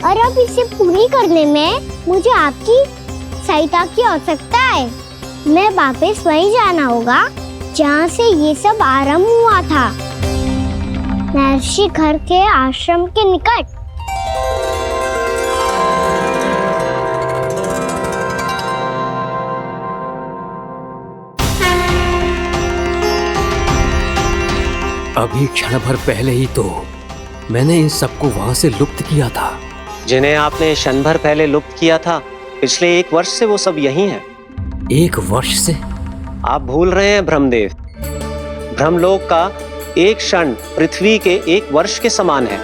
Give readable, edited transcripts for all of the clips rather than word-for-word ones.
और अब इसे पूरी करने में मुझे आपकी सहायता की आवश्यकता है। मैं वापस वहीं जाना होगा जहाँ से ये सब आरंभ हुआ था, महर्षि घर के आश्रम के निकट। अभी क्षण भर पहले ही तो मैंने इन सबको वहां से लुप्त किया था। जिन्हें आपने क्षण भर पहले लुप्त किया था, पिछले 1 वर्ष से वो सब यही हैं। 1 वर्ष से? आप भूल रहे हैं ब्रह्मदेव। ब्रह्मलोक का एक क्षण पृथ्वी के 1 वर्ष के समान है।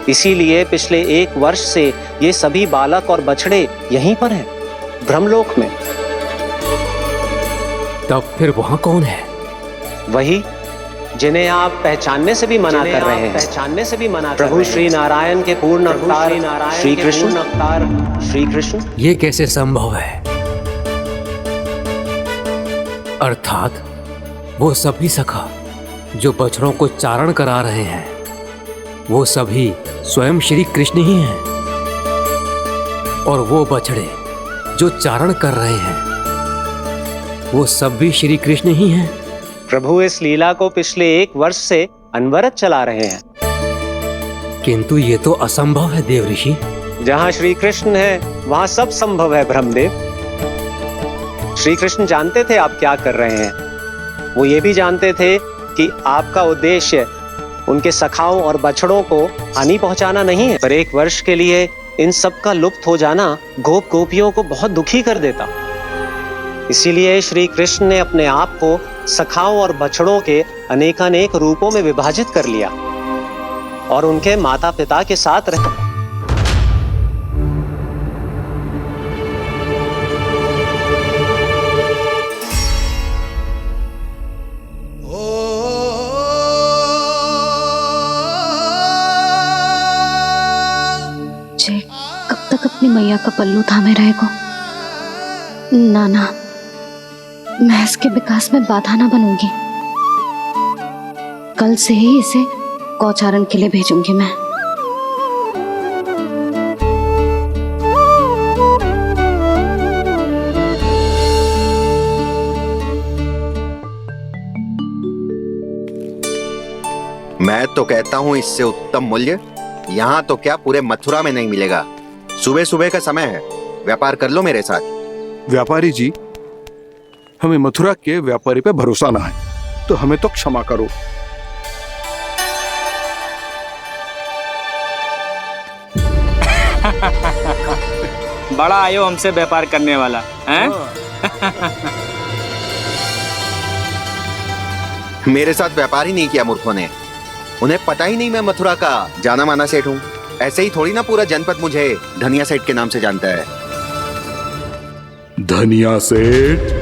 इसीलिए पिछले 1 वर्ष से ये सभी बालक और बछड़े यहीं पर हैं, ब्रह्मलोक में। तब फिर वहां कौन है? वही जिन्हें आप पहचानने से भी मना कर रहे हैं, प्रभु श्री नारायण के पूर्ण अवतार श्री कृष्ण। ये कैसे संभव है? अर्थात वो सभी सखा जो बछड़ों को चारण करा रहे हैं, वो सभी स्वयं श्री कृष्ण ही हैं। और वो बछड़े जो चारण कर रहे हैं, वो सब भी श्री कृष्ण ही हैं। प्रभु इस लीला को पिछले 1 वर्ष से अनवरत चला रहे हैं। किंतु ये तो असंभव है देव ऋषि। जहाँ श्री कृष्ण है वहाँ सब संभव है ब्रह्मदेव। श्री कृष्ण जानते थे आप क्या कर रहे हैं। वो ये भी जानते थे कि आपका उद्देश्य उनके सखाओं और बछड़ों को हानि पहुंचाना नहीं है। पर 1 वर्ष के लिए इन सब का लुप्त हो जाना गोप गोपियों को बहुत दुखी कर देता। इसीलिए श्री कृष्ण ने अपने आप को सखाओं और बछड़ों के अनेकानेक रूपों में विभाजित कर लिया और उनके माता पिता के साथ रहे। जय कब तक अपनी मैया का पल्लू थामे रहेगा? ना, मैं इसके विकास में बाधा ना बनूंगी। कल से ही इसे गौचारण के लिए भेजूंगी मैं। मैं तो कहता हूँ इससे उत्तम मूल्य यहाँ तो क्या पूरे मथुरा में नहीं मिलेगा। सुबह सुबह का समय है, व्यापार कर लो मेरे साथ। व्यापारी जी, हमें मथुरा के व्यापारी पे भरोसा ना है, तो हमें तो क्षमा करो। बड़ा आयो हमसे व्यापार करने वाला हैं? मेरे साथ व्यापार ही नहीं किया मूर्खों ने। उन्हें पता ही नहीं मैं मथुरा का जाना माना सेठ हूँ। ऐसे ही थोड़ी ना पूरा जनपद मुझे धनिया सेठ के नाम से जानता है। धनिया सेठ?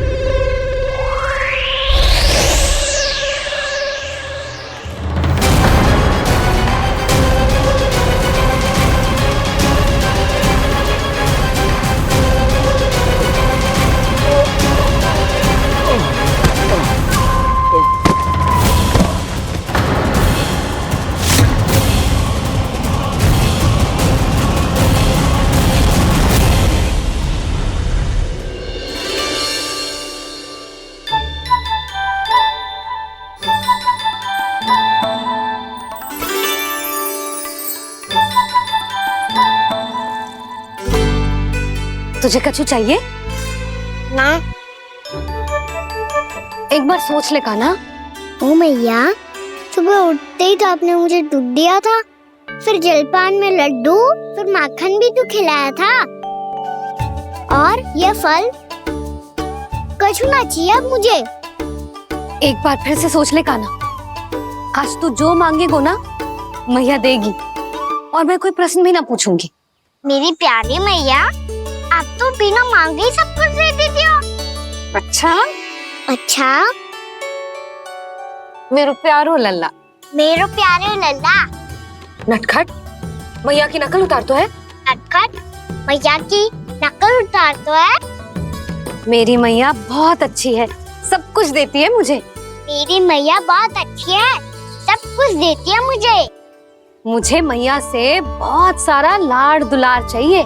तुझे कछु चाहिए? ना। एक बार सोच ले कान्हा। ओ मैया, सुबह उठते ही तो आपने मुझे दूध दिया था, फिर जलपान में लड्डू, फिर माखन भी तो खिलाया था। और ये फल कछु ना चाहिए अब मुझे। एक बार फिर से सोच ले कान्हा। आज तू जो मांगेगो ना मैया देगी, और मैं कोई प्रश्न भी ना पूछूंगी। मेरी प्यारी मैया, आप तो बिना मांगे ही सब कुछ दे देती हो। अच्छा मेरो प्यारो लल्ला। मेरो प्यारे लल्ला। नटखट, मैया की नकल उतार तो है। नटखट, मैया की नकल उतार तो है। मेरी मैया बहुत अच्छी है, सब कुछ देती है मुझे। मेरी मैया बहुत अच्छी है, सब कुछ देती है मुझे। मुझे मैया से बहुत सारा लाड़ दुलार चाहिए।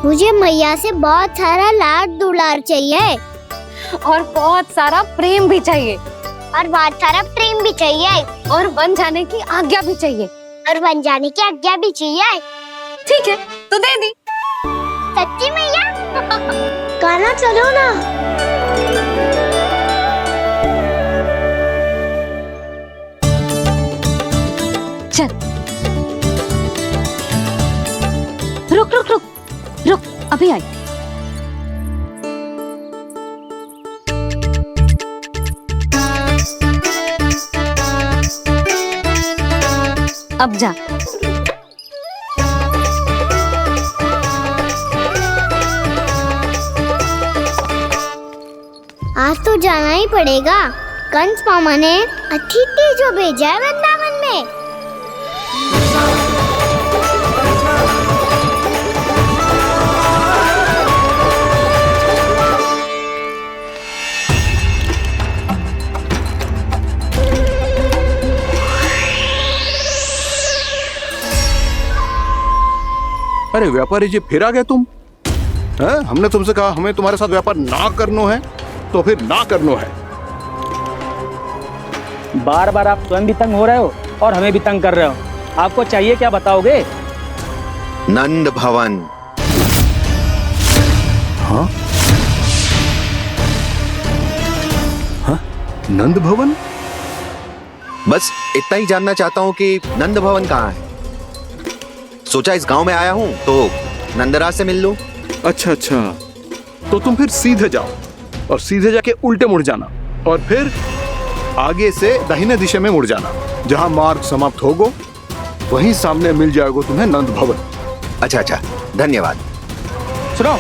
मुझे मैया से बहुत सारा लाड दुलार चाहिए और बहुत सारा प्रेम भी चाहिए। और बहुत सारा प्रेम भी चाहिए और बन जाने की आज्ञा भी चाहिए। और बन जाने की आज्ञा भी चाहिए। ठीक है, तो दे दी। सच्ची मैया? गाना चलो ना। चल, रुक रुक रुक रुक, अभी आई। अब जा। आज तो जाना ही पड़ेगा। कंस मामा ने अतिथि जो भेजा है वृंदावन में। अरे व्यापारी जी, फिर आ गए तुम? हैं? हमने तुमसे कहा हमें तुम्हारे साथ व्यापार ना करनो है, तो फिर ना करनो है। बार बार आप स्वयं भी तंग हो रहे हो और हमें भी तंग कर रहे हो। आपको चाहिए क्या बताओगे? नंद भवन। हाँ? हाँ? नंद भवन? बस इतना ही जानना चाहता हूँ कि नंद भवन कहाँ है। सोचा इस गांव में आया हूँ तो नंदराज से मिल लूं। अच्छा अच्छा, तो तुम फिर सीधे जाओ और सीधे जाके उल्टे मुड़ जाना और फिर आगे से दाहिने दिशा में मुड़ जाना। जहां मार्ग समाप्त होगो वहीं सामने मिल जाएगा तुम्हें नंद भवन। अच्छा अच्छा, धन्यवाद। सुनो,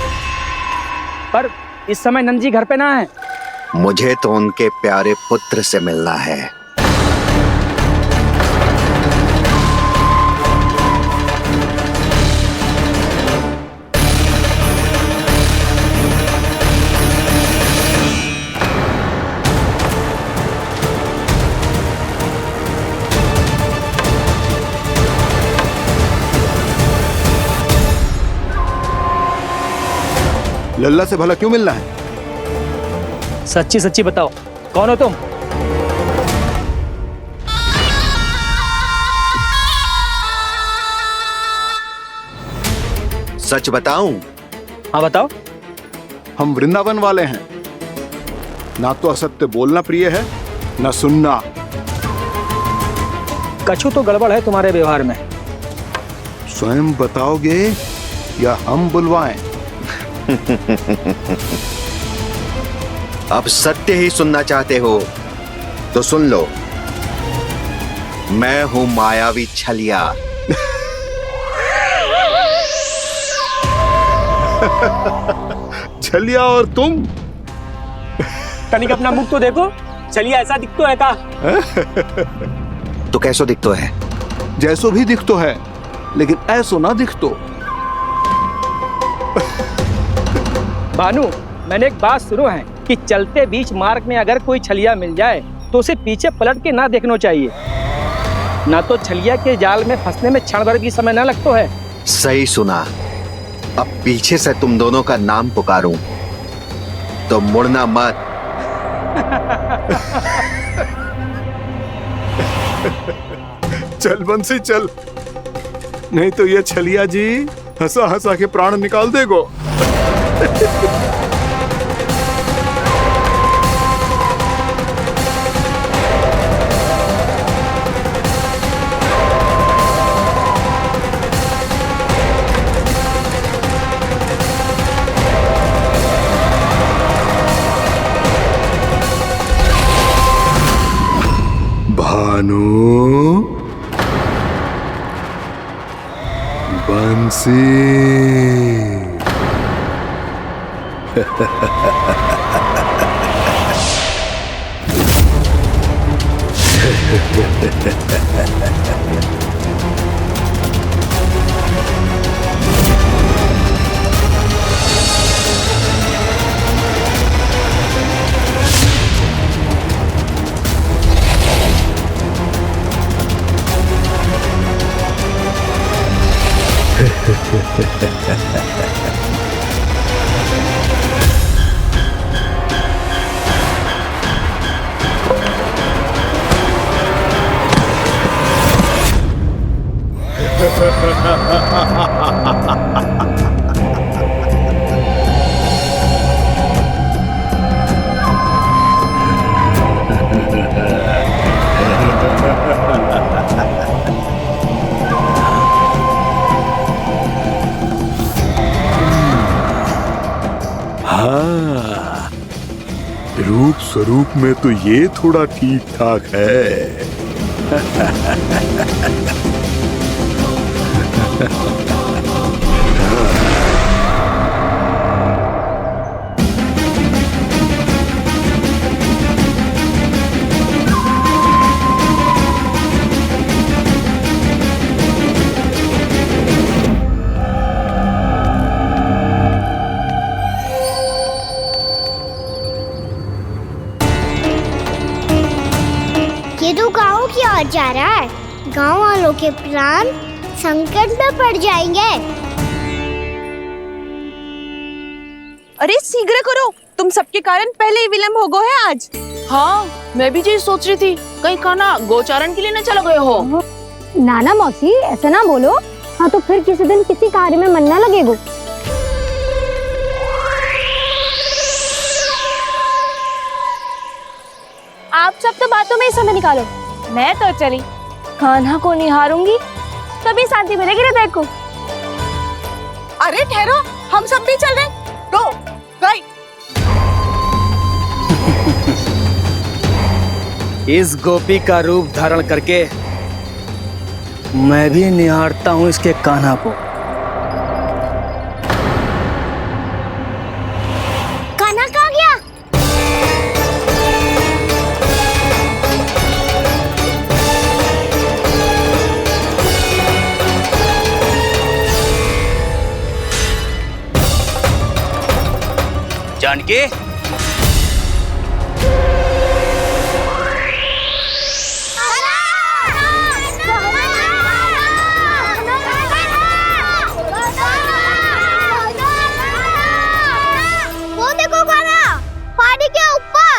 पर इस समय नंद जी घर पे ना है। मुझे तो उनके प्यारे पुत्र से मिलना है। लल्ला से भला क्यों मिलना है? सच्ची सच्ची बताओ, कौन हो तुम? सच बताऊं? हाँ बताओ। हम वृंदावन वाले हैं। ना तो असत्य बोलना प्रिय है, ना सुनना। कछु तो गड़बड़ है तुम्हारे व्यवहार में। स्वयं बताओगे या हम बुलवाएं? अब सत्य ही सुनना चाहते हो तो सुन लो। मैं हूं मायावी छलिया। छलिया और तुम? तनिक अपना मुख तो देखो, चलिए ऐसा दिखतो है का? तो कैसो दिखतो है? जैसो भी दिखतो है, लेकिन ऐसो ना दिखतो। भानु, मैंने एक बात सुनो है कि चलते बीच मार्ग में अगर कोई छलिया मिल जाए तो उसे पीछे पलट के ना देखना चाहिए। ना तो छलिया के जाल में फंसने में क्षण भर भी समय ना लगता है। सही सुना। अब पीछे से तुम दोनों का नाम पुकारूं तो मुड़ना मत। चल बंसी चल, नहीं तो ये छलिया जी हंसा हंसा के प्राण निकाल देगो। भानु, बंसी। हाँ, रूप स्वरूप में तो ये थोड़ा ठीक ठाक है। ये तो गाँव की ओर जा रहा है। गाँव वालों के प्राण संकट में पड़ जाएंगे। अरे शीघ्र करो, तुम सबके कारण पहले ही विलंब हो गए है आज। हाँ, मैं भी यही सोच रही थी, कहीं खाना गोचारण के लिए न चले गए हो। नाना मौसी ऐसा ना बोलो। हाँ तो फिर किसी दिन किसी कार्य में मन ना लगेगा। आप सब तो बातों में ही समय निकालो। मैं तो चली कान्हा को निहारूंगी, तभी शांति मिलेगी हृदय को। अरे ठहरो, हम सब भी चल रहे। रो गई। इस गोपी का रूप धारण करके मैं भी निहारता हूँ इसके कान्हा को। कान्हा कहाँ गया? जानकी, वो देखो कान्हा पहाड़ी के ऊपर।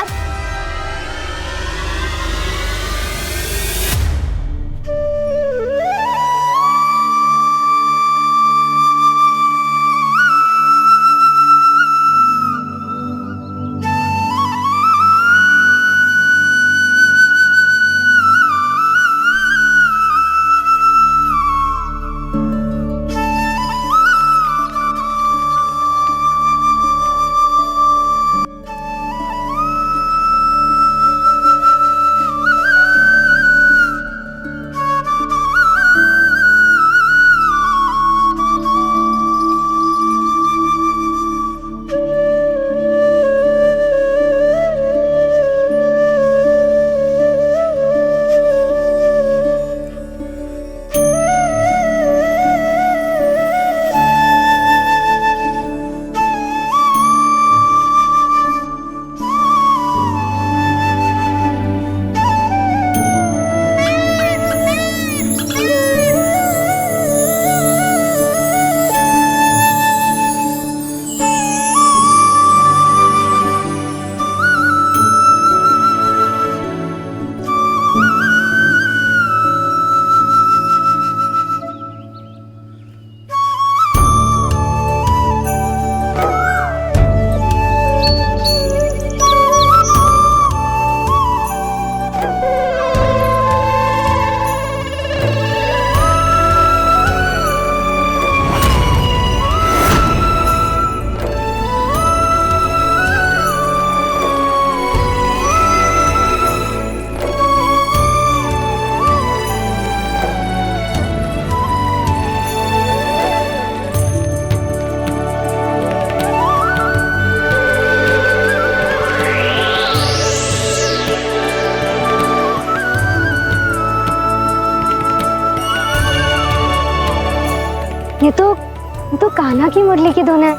ये तो कान्हा की मुरली की धुन है।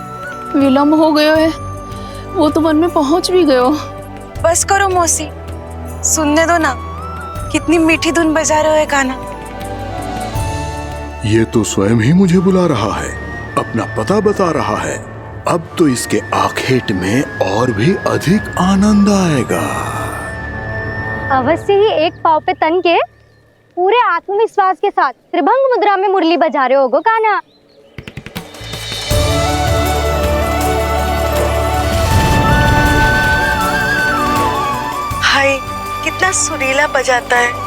विलम्ब हो गयो है, वो तो वन में पहुंच भी गयो। बस करो मौसी, सुनने दो ना, कितनी मीठी धुन बजा रहे हो कान्हा। ये तो स्वयं ही मुझे बुला रहा है, अपना पता बता रहा है। अब तो इसके आखेट में और भी अधिक आनंद आएगा। अवश्य ही एक पाँव पे तन के पूरे आत्मविश्वास के साथ त्रिभंग मुद्रा में मुरली बजा रहे होगो कान्हा। हाय, कितना सुरीला बजाता है।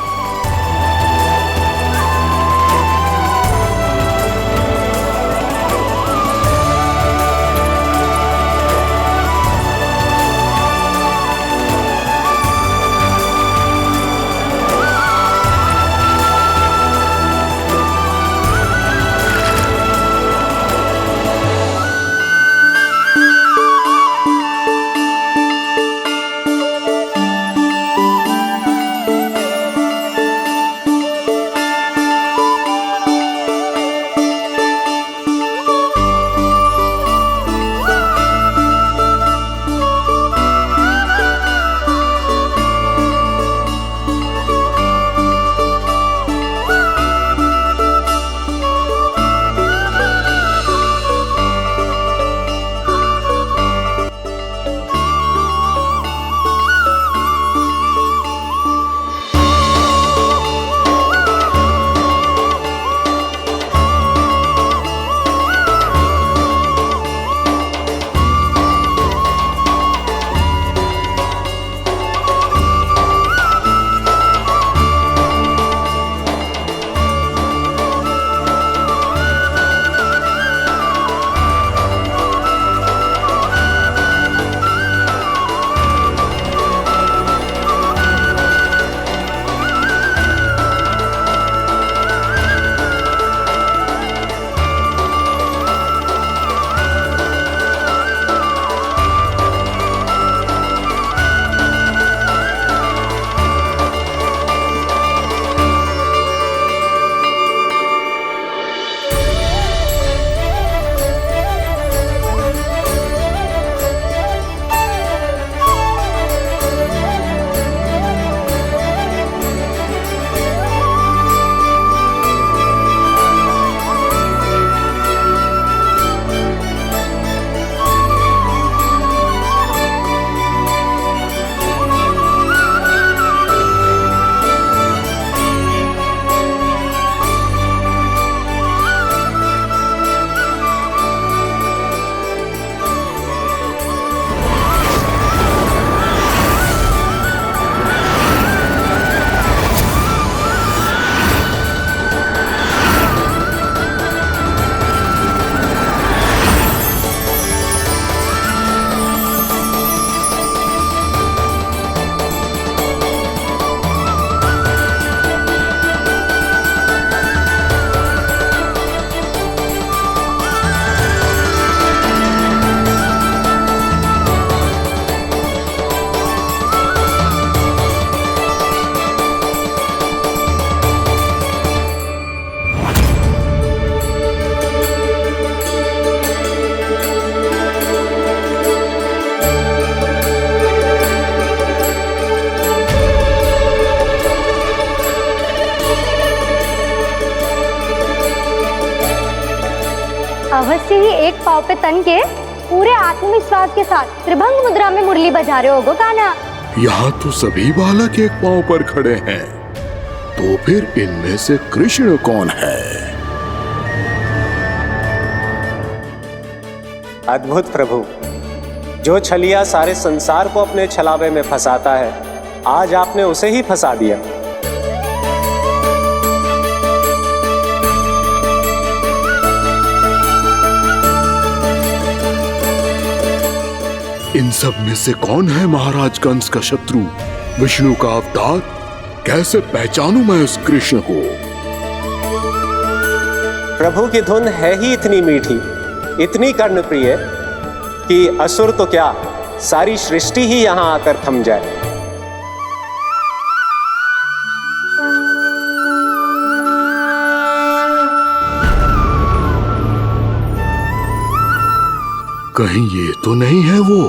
अवश्य ही एक पाँव पे तन के पूरे आत्मविश्वास के साथ त्रिभंग मुद्रा में मुरली बजा रहे होगो कान्हा। यहाँ तो सभी बालक एक पांव पर खड़े हैं, तो फिर इनमें से कृष्ण कौन है? अद्भुत प्रभु, जो छलिया सारे संसार को अपने छलावे में फंसाता है, आज आपने उसे ही फंसा दिया। इन सब में से कौन है महाराज कंस का शत्रु, विष्णु का अवतार? कैसे पहचानूं मैं उस कृष्ण को? प्रभु की धुन है ही इतनी मीठी, इतनी कर्णप्रिय कि असुर तो क्या, सारी सृष्टि ही यहां आकर थम जाए। कहीं ये तो नहीं है वो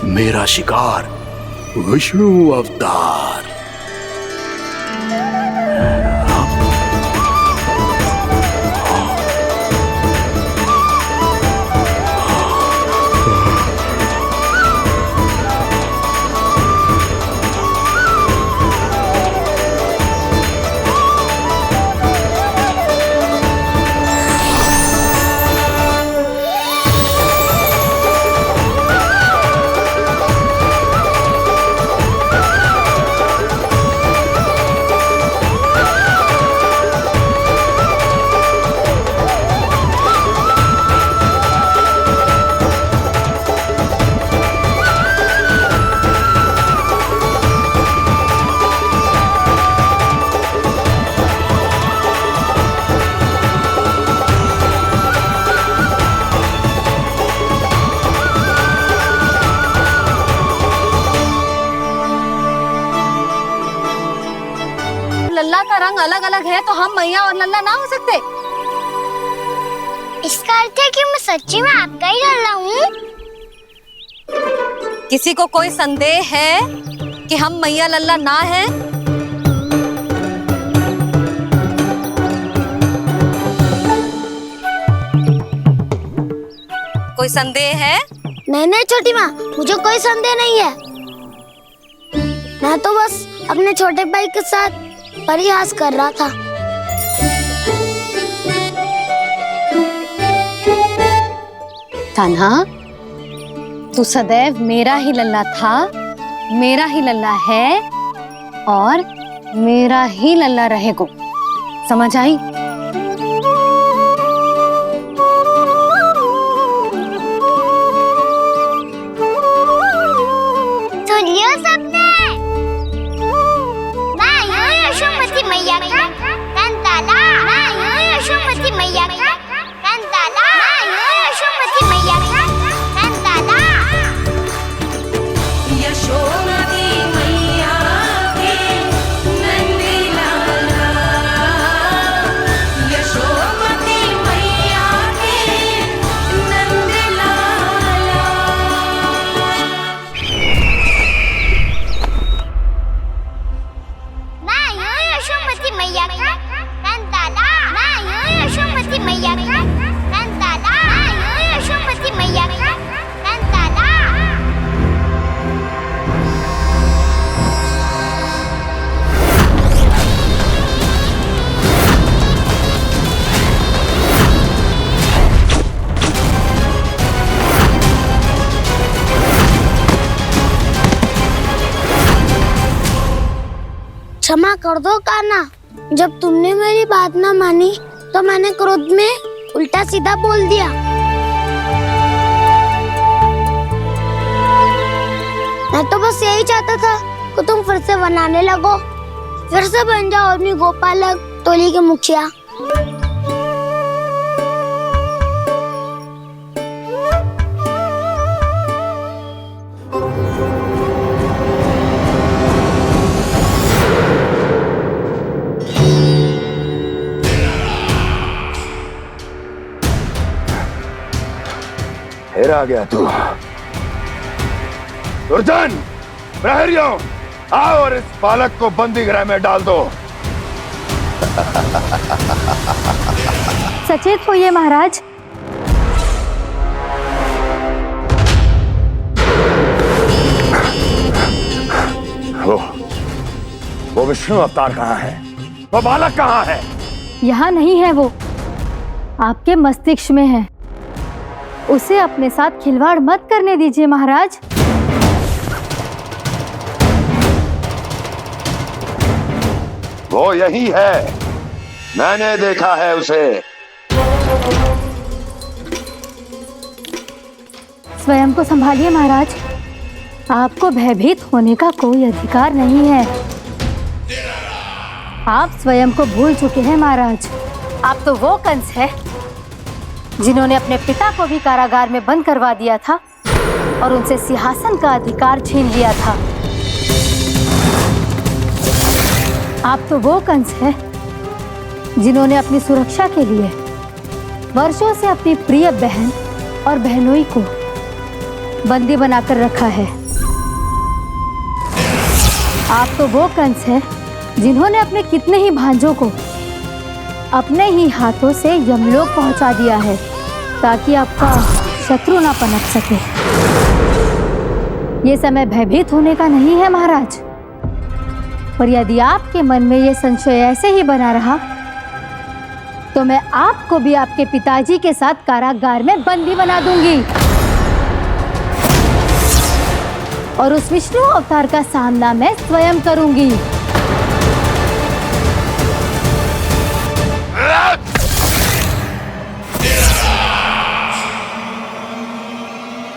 मेरा शिकार, विष्णु अवतार? रंग अलग अलग है तो हम मैया और लल्ला ना हो सकते? इसका अर्थ है कि मैं सच्ची में आपका ही लल्ला हूँ। किसी को कोई संदेह है कि हम मैया लल्ला ना हैं? कोई संदेह है? नहीं छोटी माँ, मुझे कोई संदेह नहीं है। मैं तो बस अपने छोटे भाई के साथ परिहास कर रहा था। कान्हा, तू सदैव मेरा ही लल्ला था, मेरा ही लल्ला है और मेरा ही लल्ला रहेगा। समझ आई? सुनियो सबने, मैं यूं यशोमती मैया का कंताला, मैं यूं यशोमती मैया का कंताला, मैं यूं यशोमती मैया का कंताला। यशोमती मैया के नंदी लाला, यशोमती मैया के नंदी लाला। मैं यूं यशोमती मैया का कंताला, मैं यूं यशोमती मैया का कंताला, मैं यूं यशोमती मैया का कंताला। क्षमा कर दो कान्हा, जब तुमने मेरी बात ना मानी तो मैंने क्रोध में उल्टा सीधा बोल दिया। मैं तो बस यही चाहता था कि तुम फिर से बनाने लगो, फिर से बन जाओ अपनी गोपालक टोली के मुखिया। फिर आ गया तू। दुर्जन, प्रहरियों, आओ और इस बालक को बंदी गृह में डाल दो। सचेत होइए महाराज। वो विष्णु अवतार कहाँ है? वो बालक कहाँ है? यहाँ नहीं है, वो आपके मस्तिष्क में है। उसे अपने साथ खिलवाड़ मत करने दीजिए महाराज। वो यही है, मैंने देखा है उसे। स्वयं को संभालिए महाराज, आपको भयभीत होने का कोई अधिकार नहीं है। आप स्वयं को भूल चुके हैं महाराज। आप तो वो कंस है जिन्होंने अपने पिता को भी कारागार में बंद करवा दिया था और उनसे सिंहासन का अधिकार छीन लिया था। आप तो वो कंस है जिन्होंने अपनी सुरक्षा के लिए वर्षों से अपनी प्रिय बहन और बहनोई को बंदी बनाकर रखा है। आप तो वो कंस है जिन्होंने अपने कितने ही भांजों को अपने ही हाथों से यमलोक पहुंचा दिया है ताकि आपका शत्रु ना पनप सके। ये समय भयभीत होने का नहीं है महाराज, पर यदि आपके मन में ये संशय ऐसे ही बना रहा तो मैं आपको भी आपके पिताजी के साथ कारागार में बंदी बना दूंगी और उस विष्णु अवतार का सामना मैं स्वयं करूंगी।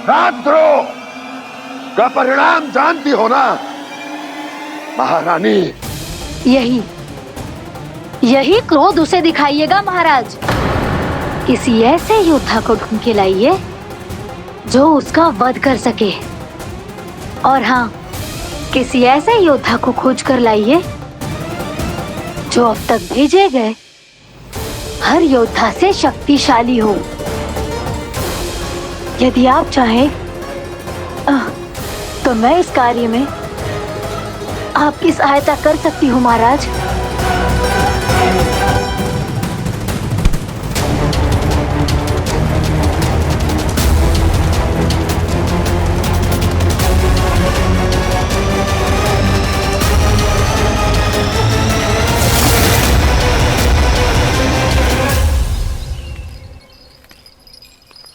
राजद्रोह का परिणाम जानती हो ना महारानी? यही क्रोध उसे दिखाइएगा महाराज। किसी ऐसे योद्धा को ढूंढ के लाइए जो उसका वध कर सके, और हाँ, किसी ऐसे योद्धा को खोज कर लाइए जो अब तक भेजे गए हर योद्धा से शक्तिशाली हो। यदि आप चाहें तो मैं इस कार्य में आपकी सहायता कर सकती हूँ महाराज।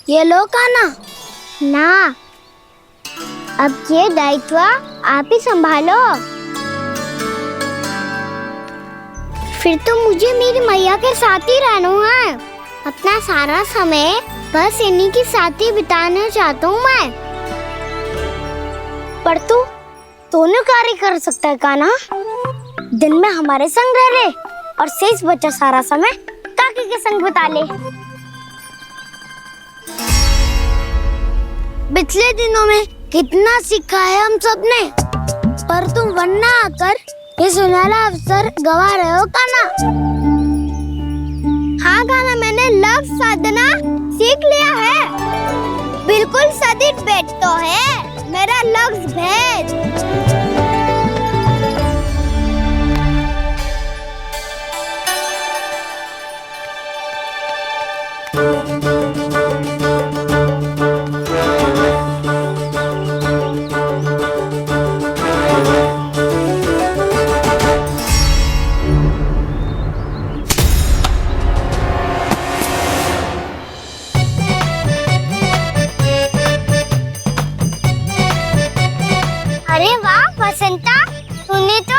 ये लो कान्हा। ना, अब ये दायित्व आप ही संभालो। फिर तो मुझे मेरी मैया के साथ ही रहना है। अपना सारा समय बस इन्हीं के साथ ही बिताना चाहता हूँ मैं। पर तू दोनों कार्य कर सकता है कान्हा। दिन में हमारे संग रह ले और शेष बचा सारा समय काकी के संग बिता ले। पिछले दिनों में कितना सीखा है हम सब ने, पर तुम वरना आकर ये सुनहरा अवसर गवा रहे हो कान्हा। हाँ कान्हा, मैंने लव साधना सीख लिया है। बिल्कुल सदित भेद तो है मेरा लफ्ज भेद। अरे वाह वसंता, तूने तो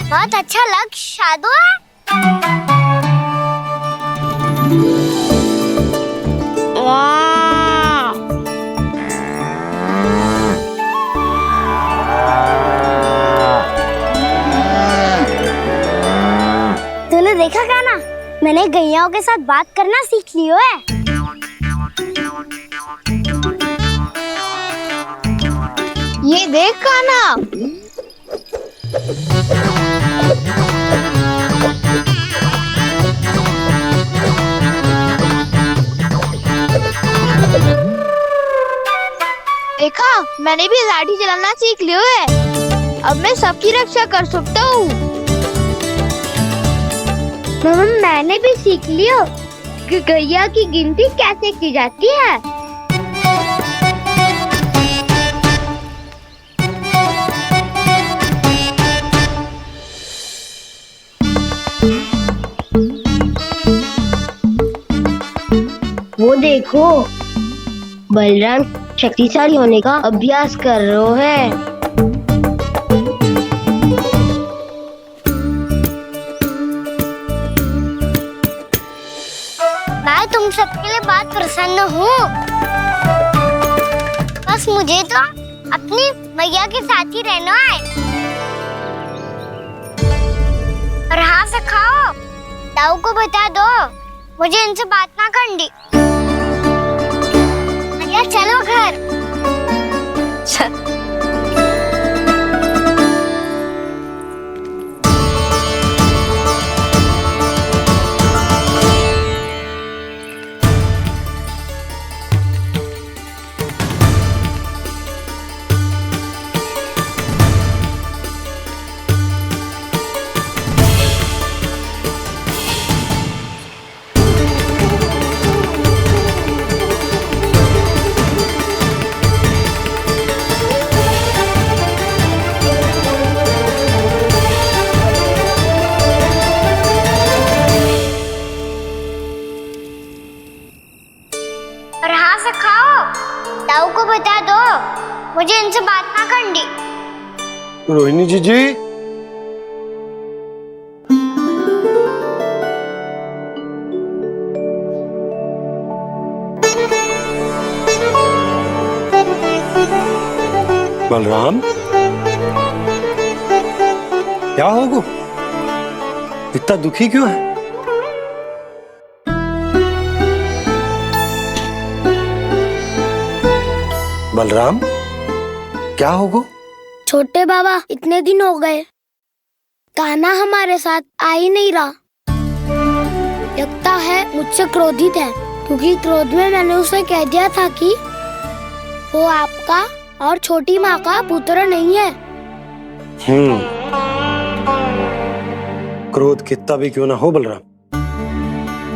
बहुत अच्छा लक्ष्य साधा है। वाह, तूने देखा कान्हा, मैंने गैयाओं के साथ बात करना सीख लियो है। ये देख कान्हा, देखा मैंने भी लाठी चलाना सीख लियो है। अब मैं सबकी रक्षा कर सकता हूँ। मैंने भी सीख लियो कि गैया की गिनती कैसे की जाती है। वो देखो, बलराम शक्तिशाली होने का अभ्यास कर रहे है। मैं तुम सबके लिए बहुत प्रसन्न हूँ। बस मुझे तो अपनी मैया के साथ ही रहना है। और हाँ से खाओ, ताऊ को बता दो मुझे इनसे बात ना करनी। मैया चलो घर। और हाँ से खाओ, ताऊ को बता दो मुझे इनसे बात ना करनी। रोहिणी जी बलराम, क्या होगा? इतना दुखी क्यों है? बलराम, क्या होगा? छोटे बाबा, इतने दिन हो गए कान्हा हमारे साथ आ ही नहीं रहा। लगता है मुझसे क्रोधित है, क्योंकि क्रोध में मैंने उसे कह दिया था कि वो आपका और छोटी माँ का पुत्र नहीं है। क्रोध कितना भी क्यों ना हो बलराम,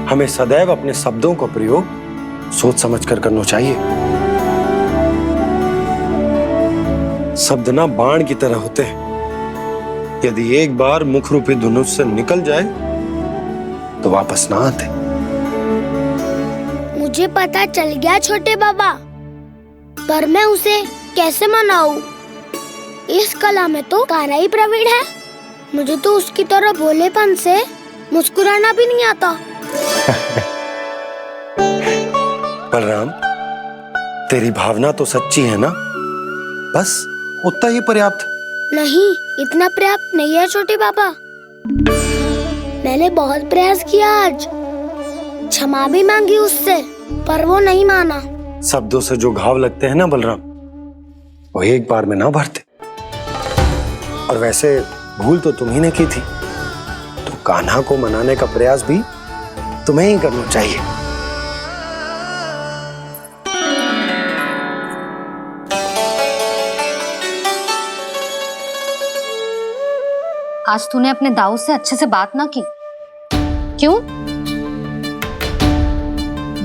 हमें सदैव अपने शब्दों का प्रयोग सोच समझकर करना चाहिए। शब्द ना बाण की तरह होते हैं, यदि एक बार मुख रूपी धनुष से निकल जाए तो वापस ना आते। मुझे पता चल गया छोटे बाबा, पर मैं उसे कैसे मनाऊं? इस कला में तो कान्हा ही प्रवीण है। मुझे तो उसकी तरह भोलेपन से मुस्कुराना भी नहीं आता। बलराम, तेरी भावना तो सच्ची है ना, बस उतना ही पर्याप्त। नहीं, इतना पर्याप्त नहीं है छोटे बाबा। मैंने बहुत प्रयास किया आज, क्षमा भी मांगी उससे, पर वो नहीं माना। शब्दों से जो घाव लगते हैं ना बलराम, वो एक बार में ना भरते। और वैसे भूल तो तुम्ही ने की थी, तो कान्हा को मनाने का प्रयास भी तुम्हें ही करना चाहिए। आज तूने अपने दाऊ से अच्छे से बात ना की, क्यों?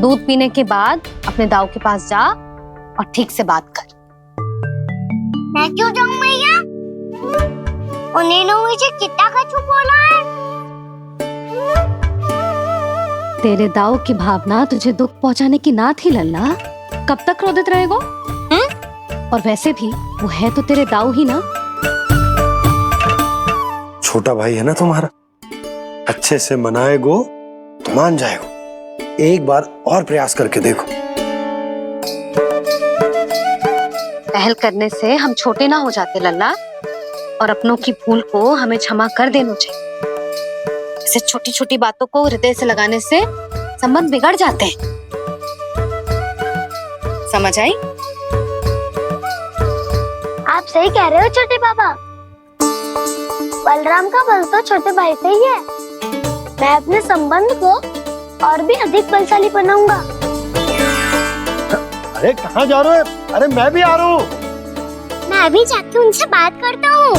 दूध पीने के बाद अपने दाऊ के पास जा और ठीक से बात कर। मैं क्यों जाऊं मैया? उन्होंने मुझे कितना कछु बोला है। तेरे दाऊ की भावना तुझे दुख पहुंचाने की ना थी लल्ला। कब तक क्रोधित रहेगो? और वैसे भी वो है तो तेरे दाऊ ही ना। छोटा भाई है ना तुम्हारा, अच्छे से मनाएगो तो मान जाएगो। एक बार और प्रयास करके देखो। पहल करने से हम छोटे ना हो जाते लल्ला, और अपनों की भूल को हमें क्षमा कर देना चाहिए। ऐसे छोटी छोटी बातों को हृदय से लगाने से संबंध बिगड़ जाते हैं। समझ आई? आप सही कह रहे हो छोटे बाबा। बलराम का बल तो छोटे भाई से ही है। मैं अपने संबंध को और भी अधिक बलशाली बनाऊंगा। अरे कहाँ जा रहे हो? अरे मैं भी आ रहा हूँ। मैं अभी जाके उनसे बात करता हूँ।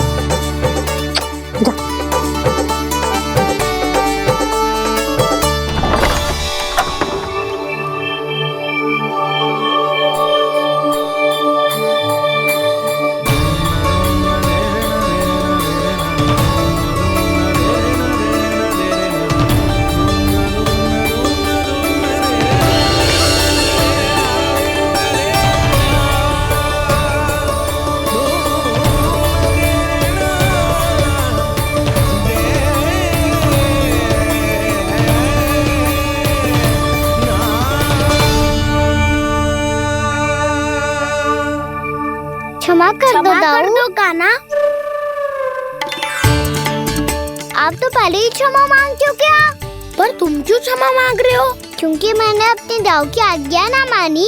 क्षमा कर दो कान्हा। आप तो पहले ही क्षमा मांगते हो क्या? पर तुम क्यों क्षमा मांग रहे हो? क्योंकि मैंने अपने दाऊ की आज्ञा ना मानी।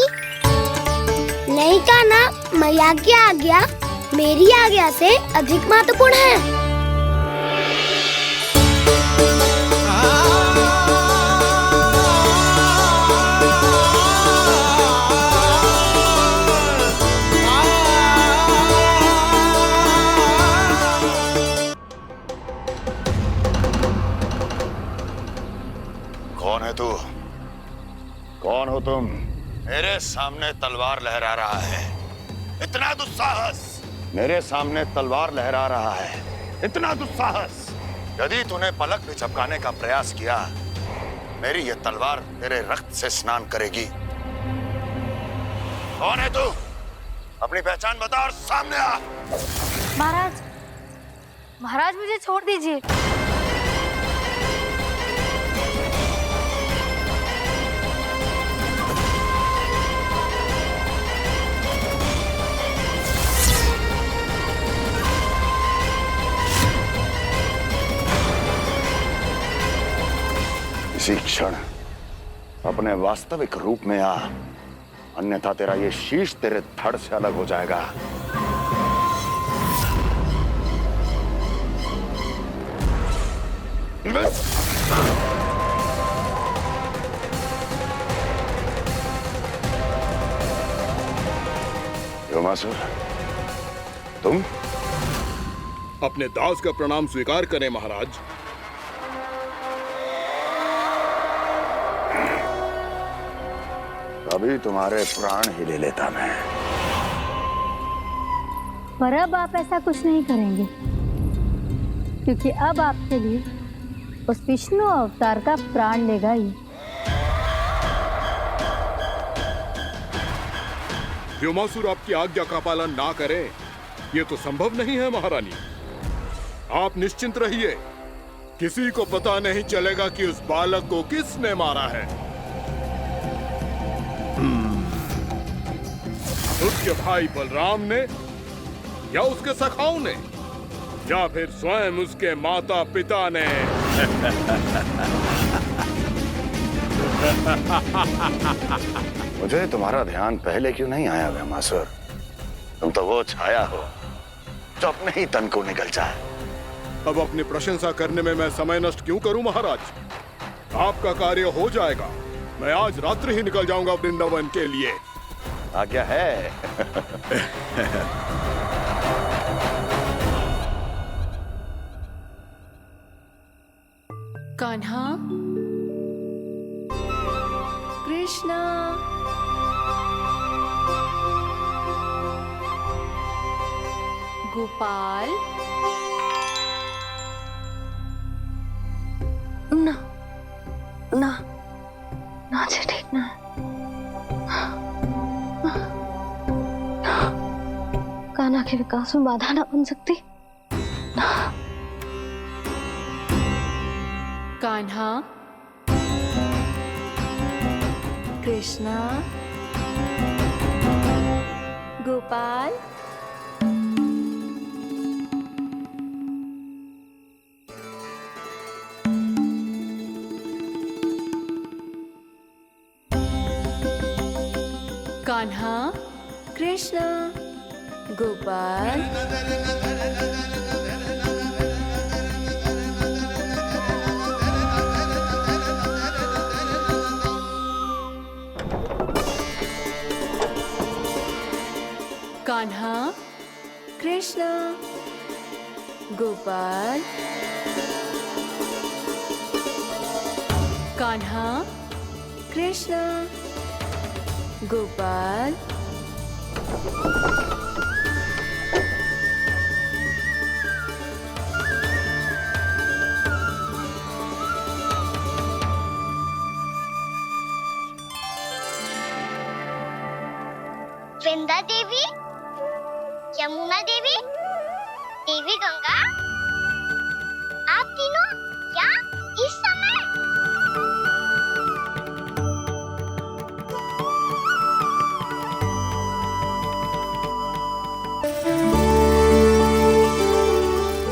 नहीं कान्हा, मैया की आज्ञा मेरी आज्ञा से अधिक महत्वपूर्ण है। कौन है तू? कौन हो तुम? मेरे सामने तलवार लहरा रहा है। इतना दुस्साहस! मेरे सामने तलवार लहरा रहा है। इतना दुस्साहस! यदि तूने पलक भी झपकाने का प्रयास किया, मेरी ये तलवार तेरे रक्त से स्नान करेगी। कौन है तू? अपनी पहचान बता और सामने आ। महाराज, महाराज मुझे छोड़ दीजिए। इसी क्षण अपने वास्तविक रूप में आ, अन्यथा तेरा ये शीश तेरे धड़ से अलग हो जाएगा। व्योमासुर, तुम? अपने दास का प्रणाम स्वीकार करें महाराज। अभी तुम्हारे प्राण ही ले लेता मैं। पर अब आप ऐसा कुछ नहीं करेंगे, क्योंकि अब आपके लिए उस विष्णु अवतार का प्राण लेगा ही। व्योमासुर आपकी आज्ञा का पालन ना करे, ये तो संभव नहीं है महारानी। आप निश्चिंत रहिए, किसी को पता नहीं चलेगा कि उस बालक को किसने मारा है। उसके भाई बलराम ने, या उसके सखाओं ने, या फिर स्वयं उसके माता पिता ने। मुझे तुम्हारा ध्यान पहले क्यों नहीं आया व्योमासुर? तुम तो वो छाया हो जो अपने ही तन को निगल जाए। अब अपनी प्रशंसा करने में मैं समय नष्ट क्यों करूं महाराज? आपका कार्य हो जाएगा। मैं आज रात्रि ही निकल जाऊंगा वृंदावन के लिए। आज्ञा है। कान्हा, कृष्णा, गोपाल, ना ना ना जी, ठीक ना। कान्हा के विकास में बाधा ना बन सकती। कान्हा, कृष्णा, गोपाल, कान्हा, कृष्णा, गोपाल, कान्हा, कृष्णा, गोपाल, कान्हा, कृष्णा, गोपाल, वृंदा देवी, यमुना देवी, देवी गंगा, आप तीनों यहाँ इस समय?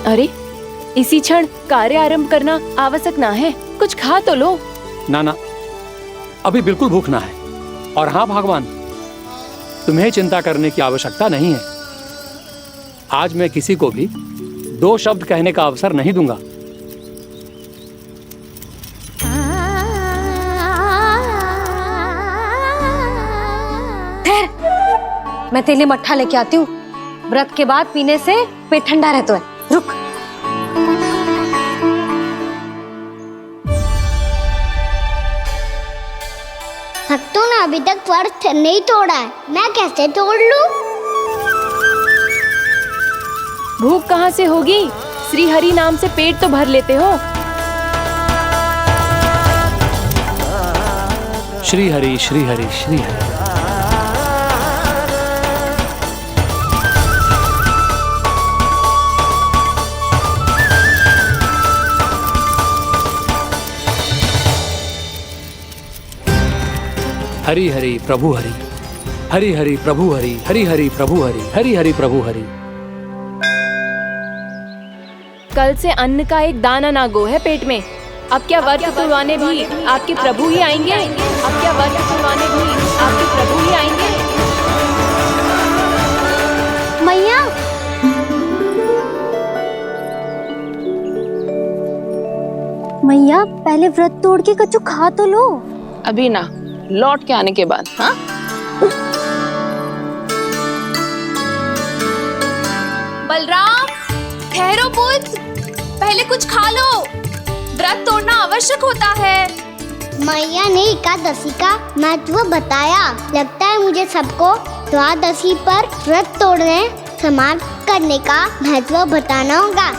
अरे, इसी क्षण कार्य आरंभ करना आवश्यक ना है। कुछ खा तो लो। ना ना, अभी बिल्कुल भूख ना है। और हाँ भगवान, तुम्हें चिंता करने की आवश्यकता नहीं है। आज मैं किसी को भी 2 शब्द कहने का अवसर नहीं दूंगा। मैं तेरे लिए मट्ठा लेके आती हूँ। व्रत के बाद पीने से पेट ठंडा रहता है। रुक। भक्तों ने अभी तक व्रत नहीं तोड़ा है, मैं कैसे तोड़ लूं? भूख कहाँ से होगी? श्री हरि नाम से पेट तो भर लेते हो। श्री हरि, श्री हरि, श्री हरि। हरि हरि प्रभु हरि, हरि हरि प्रभु हरि, हरि हरि प्रभु हरि, हरि हरि प्रभु हरि। कल से अन्न का एक दाना ना गो है पेट में। अब क्या व्रत तुड़वाने भी आपके प्रभु ही आएंगे? अब क्या व्रत तुड़वाने भी आपके प्रभु ही आएंगे? मैया, पहले व्रत तोड़ के कच्चू खा तो लो। अभी ना, लौट के आने के बाद। हाँ, बलराम, ठहरो पुत्र, पहले कुछ खा लो, व्रत तोड़ना आवश्यक होता है। मैया ने एकादशी का महत्व बताया। लगता है मुझे सबको द्वादशी पर व्रत तोड़ने समाप्त करने का महत्व बताना होगा।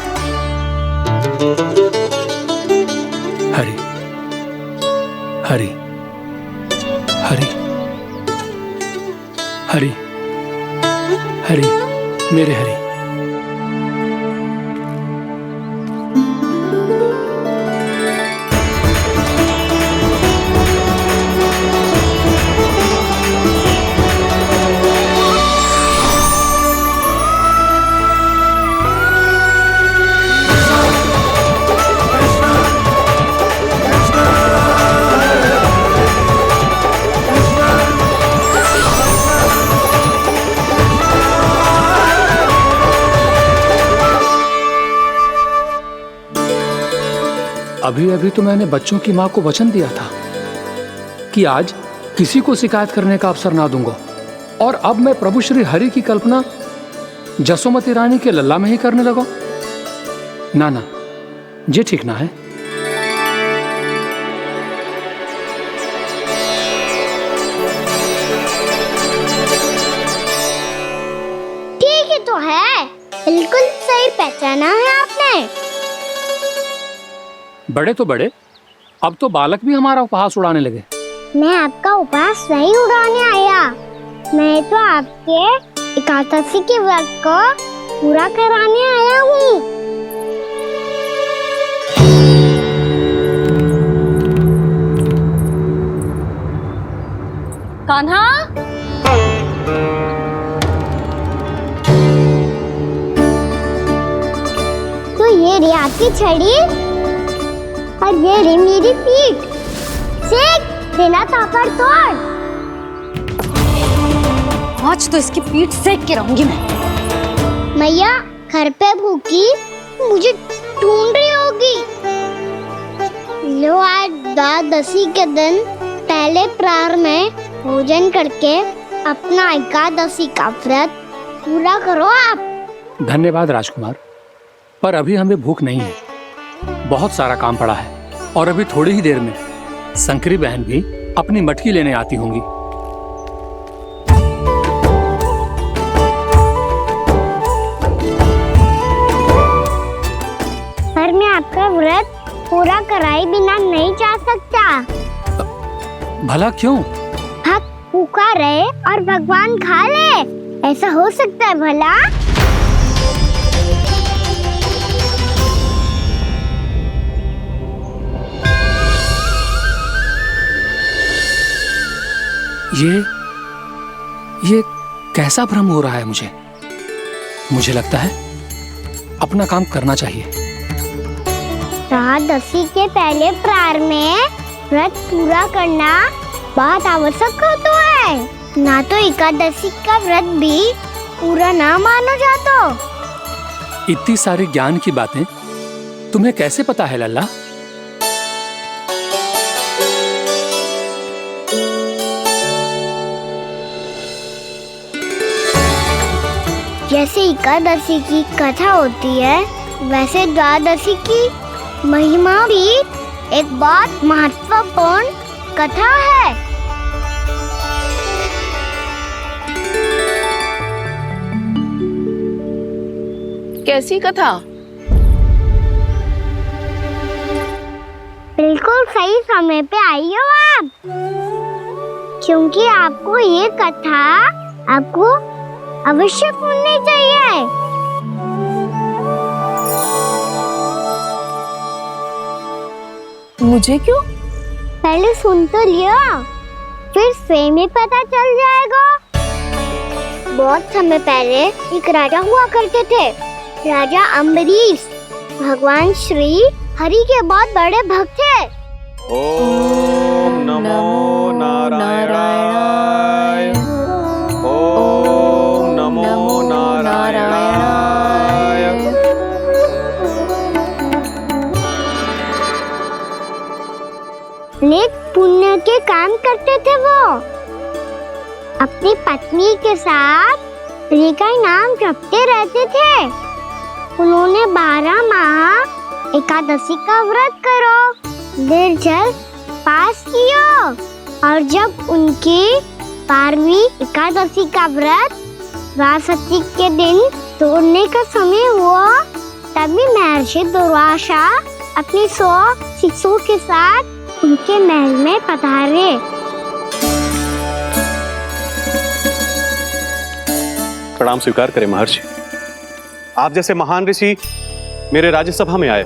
हरि हरि हरि हरि हरि मेरे हरि। अभी अभी तो मैंने बच्चों की मां को वचन दिया था कि आज किसी को शिकायत करने का अवसर ना दूंगा, और अब मैं प्रभु श्री हरि की कल्पना जसोमती रानी के लल्ला में ही करने लगा। ना ना, ये ठीक ना है। ठीक ही तो है, बिल्कुल सही पहचाना है आपने। बड़े तो बड़े, अब तो बालक भी हमारा उपहास उड़ाने लगे। मैं आपका उपहास नहीं उड़ाने आया, मैं तो आपके एकादशी के व्रत को पूरा कराने आया हूँ। कान्हा, तो ये रे आपकी छड़ी और ये रे मेरी पीठ। सेक देना तापर तोड़। आज तो इसकी पीठ सेक के रहूंगी मैं। मैया घर पे भूखी मुझे ढूंढ रही होगी। लो, आज द्वादशी के दिन पहले प्रहर में भोजन करके अपना एकादशी का व्रत पूरा करो आप। धन्यवाद राजकुमार, पर अभी हमें भूख नहीं है। बहुत सारा काम पड़ा है, और अभी थोड़ी ही देर में शंकरी बहन भी अपनी मटकी लेने आती होंगी। पर मैं आपका व्रत पूरा कराए बिना नहीं जा सकता। भला क्यों? भक्त भूखा रहे और भगवान खा ले, ऐसा हो सकता है भला? ये कैसा भ्रम हो रहा है मुझे? मुझे लगता है अपना काम करना चाहिए। द्वादशी के पहले प्रहर में व्रत पूरा करना बहुत आवश्यक होता है। ना तो एकादशी का व्रत भी पूरा ना मानो जाता। इतनी सारी ज्ञान की बातें तुम्हें कैसे पता है लल्ला? जैसे एकादशी की कथा होती है, वैसे द्वादशी की महिमा भी एक बहुत महत्वपूर्ण कथा है। कैसी कथा? बिल्कुल सही समय पे आई हो आप, क्योंकि आपको ये कथा आपको अवश्य सुननी चाहिए। मुझे क्यों? पहले सुन तो लियो, फिर स्वयं ही पता चल जाएगा। बहुत समय पहले एक राजा हुआ करते थे, राजा अम्बरीश। भगवान श्री हरि के बहुत बड़े भक्त थे। ओम नमो नारायणाय। ओम नमो नारायणाय। अपनी पत्नी के साथ श्री का नाम जपते रहते थे। उन्होंने 12 माह एकादशी का व्रत करो, निर्जल पास किया, और जब उनकी 12वीं एकादशी का व्रत द्वादशी के दिन तोड़ने का समय हुआ, तभी महर्षि दुर्वासा अपनी 100 शिष्यों के साथ उनके महल में पधारे। प्रणाम स्वीकार करें महर्षि। आप जैसे महान ऋषि मेरे राज्यसभा में आए,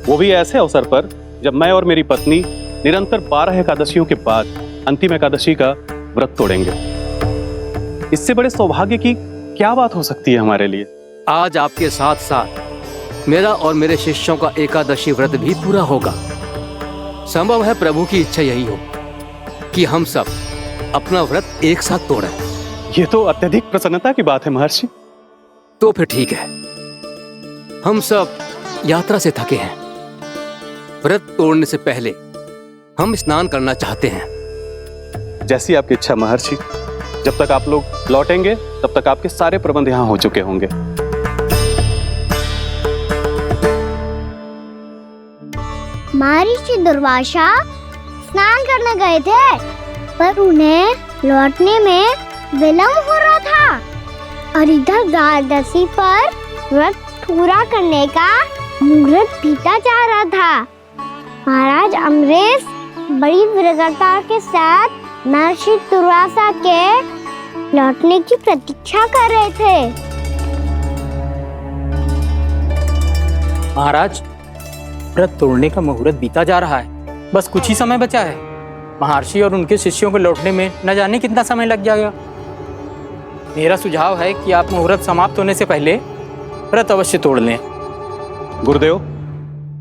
वो भी ऐसे अवसर पर जब मैं और मेरी पत्नी निरंतर 12 एकादशियों के बाद अंतिम एकादशी का व्रत तोड़ेंगे। इससे बड़े सौभाग्य की क्या बात हो सकती है हमारे लिए। आज आपके साथ साथ मेरा और मेरे शिष्यों का एकादशी व्रत भी पूरा होगा। संभव है प्रभु की इच्छा यही हो कि हम सब अपना व्रत एक साथ तोड़ें। ये तो अत्यधिक प्रसन्नता की बात है महर्षि। तो फिर ठीक है, हम सब यात्रा से थके हैं। व्रत तोड़ने से पहले हम स्नान करना चाहते हैं। जैसी आपकी इच्छा महर्षि। जब तक आप लोग लौटेंगे तब तक आपके सारे प्रबंध यहाँ हो चुके होंगे। महर्षि दुर्वासा स्नान करने गए थे, पर उन्हें लौटने में विलंब हो रहा था, और इधर द्वादशी पर व्रत पूरा करने का मुहूर्त बीता जा रहा था। महाराज अमरीश बड़ी विरक्ता के साथ महर्षि दुर्वासा के लौटने की प्रतीक्षा कर रहे थे। महाराज, व्रत तोड़ने का मुहूर्त बीता जा रहा है। बस कुछ ही समय बचा है। महर्षि और उनके शिष्यों को लौटने में न जाने कितना समय लग जाएगा। मेरा सुझाव है कि आप मुहूर्त समाप्त होने से पहले व्रत अवश्य तोड़ लें। गुरुदेव,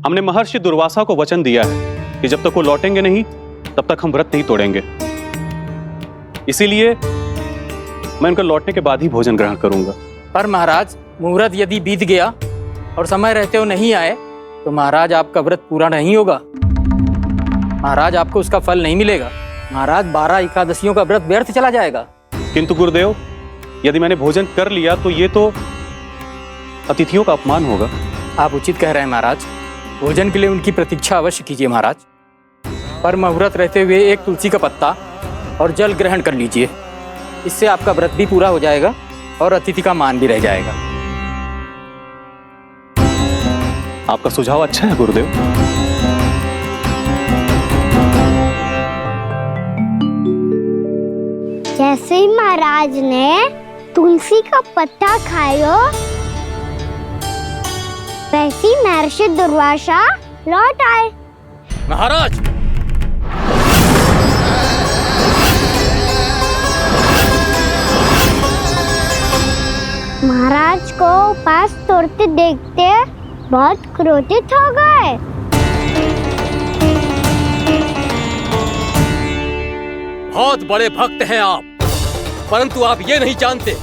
हमने महर्षि दुर्वासा को वचन दिया है कि जब तक वो लौटेंगे नहीं तब तक हम व्रत नहीं तोड़ेंगे। इसीलिए मैं उनका लौटने के बाद ही भोजन ग्रहण करूंगा। पर महाराज, मुहूर्त यदि बीत गया और समय रहते हो नहीं आए तो महाराज आपका व्रत पूरा नहीं होगा। महाराज, आपको उसका फल नहीं मिलेगा। महाराज, 12 एकादशियों का व्रत व्यर्थ चला जाएगा। किंतु गुरुदेव, यदि मैंने भोजन कर लिया तो ये तो अतिथियों का अपमान होगा। आप उचित कह रहे हैं महाराज। भोजन के लिए उनकी प्रतीक्षा अवश्य कीजिए महाराज। पर मुहूर्त रहते हुए एक तुलसी का पत्ता और जल ग्रहण कर लीजिए। इससे आपका व्रत भी पूरा हो जाएगा और अतिथि का मान भी रह जाएगा। आपका सुझाव अच्छा है गुरुदेव। जैसे ही महाराज ने तुलसी का पत्ता खाया, वैसे ही महर्षि दुर्वासा लौट आए। महाराज, महाराज को उपास तोड़ते देखते बहुत क्रोधित हो गए। बहुत बड़े भक्त हैं आप, परंतु आप ये नहीं जानते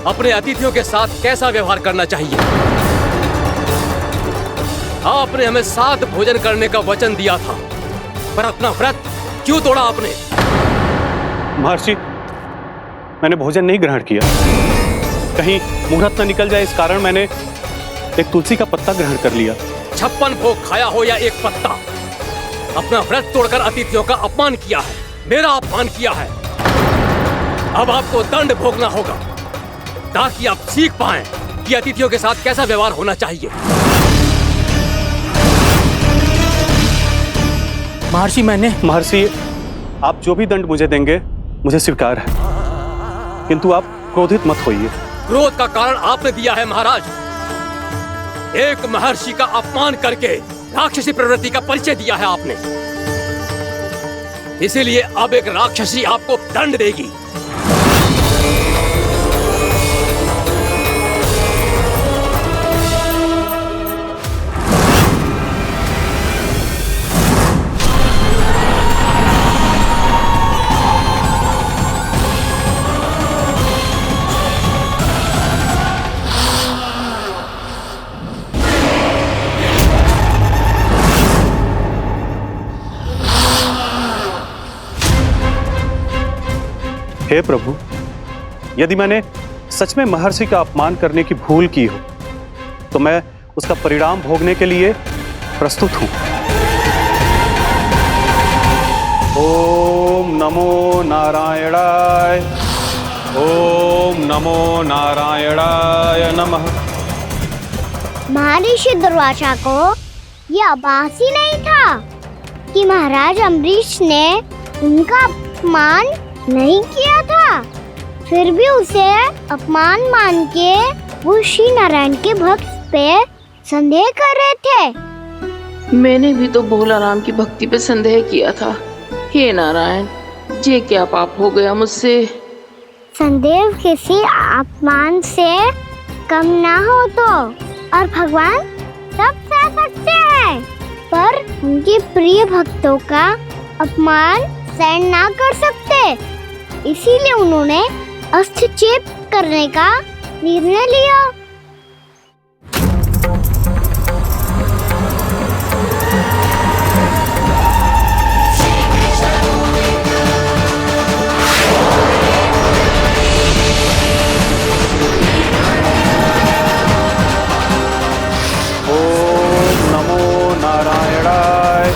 अपने अतिथियों के साथ कैसा व्यवहार करना चाहिए। आपने हमें साथ भोजन करने का वचन दिया था, पर अपना व्रत क्यों तोड़ा आपने? महर्षि, मैंने भोजन नहीं ग्रहण किया। कहीं मुहूर्त न निकल जाए इस कारण मैंने एक तुलसी का पत्ता ग्रहण कर लिया। 56 भोग खाया हो या एक पत्ता, अपना व्रत तोड़कर अतिथियों का अपमान किया है, मेरा अपमान किया है। अब आपको दंड भोगना होगा ताकि आप सीख पाएं कि अतिथियों के साथ कैसा व्यवहार होना चाहिए। महर्षि, आप जो भी दंड मुझे देंगे मुझे स्वीकार है, किंतु आप क्रोधित मत होइए। क्रोध का कारण आपने दिया है महाराज। एक महर्षि का अपमान करके राक्षसी प्रवृत्ति का परिचय दिया है आपने। इसीलिए अब एक राक्षसी आपको दंड देगी। हे प्रभु, यदि मैंने सच में महर्षि का अपमान करने की भूल की हो तो मैं उसका परिणाम भोगने के लिए प्रस्तुत हूं। ओम नमो नारायणाय, ओम नमो नारायणाय नमः। महर्षि दुर्वासा को यह आभास ही नहीं था कि महाराज अम्बरीश ने उनका अपमान नहीं किया था। फिर भी उसे अपमान मान के वो श्री नारायण के भक्त पे संदेह कर रहे थे। मैंने भी तो भोला राम की भक्ति पे संदेह किया था। हे नारायण, ये क्या पाप हो गया मुझसे? संदेह किसी अपमान से कम ना हो तो, और भगवान सब सह सकते हैं, पर उनके प्रिय भक्तों का अपमान सहन ना कर सकते। इसीलिए उन्होंने हस्तक्षेप करने का निर्णय लिया। ओम नमो नारायणाय।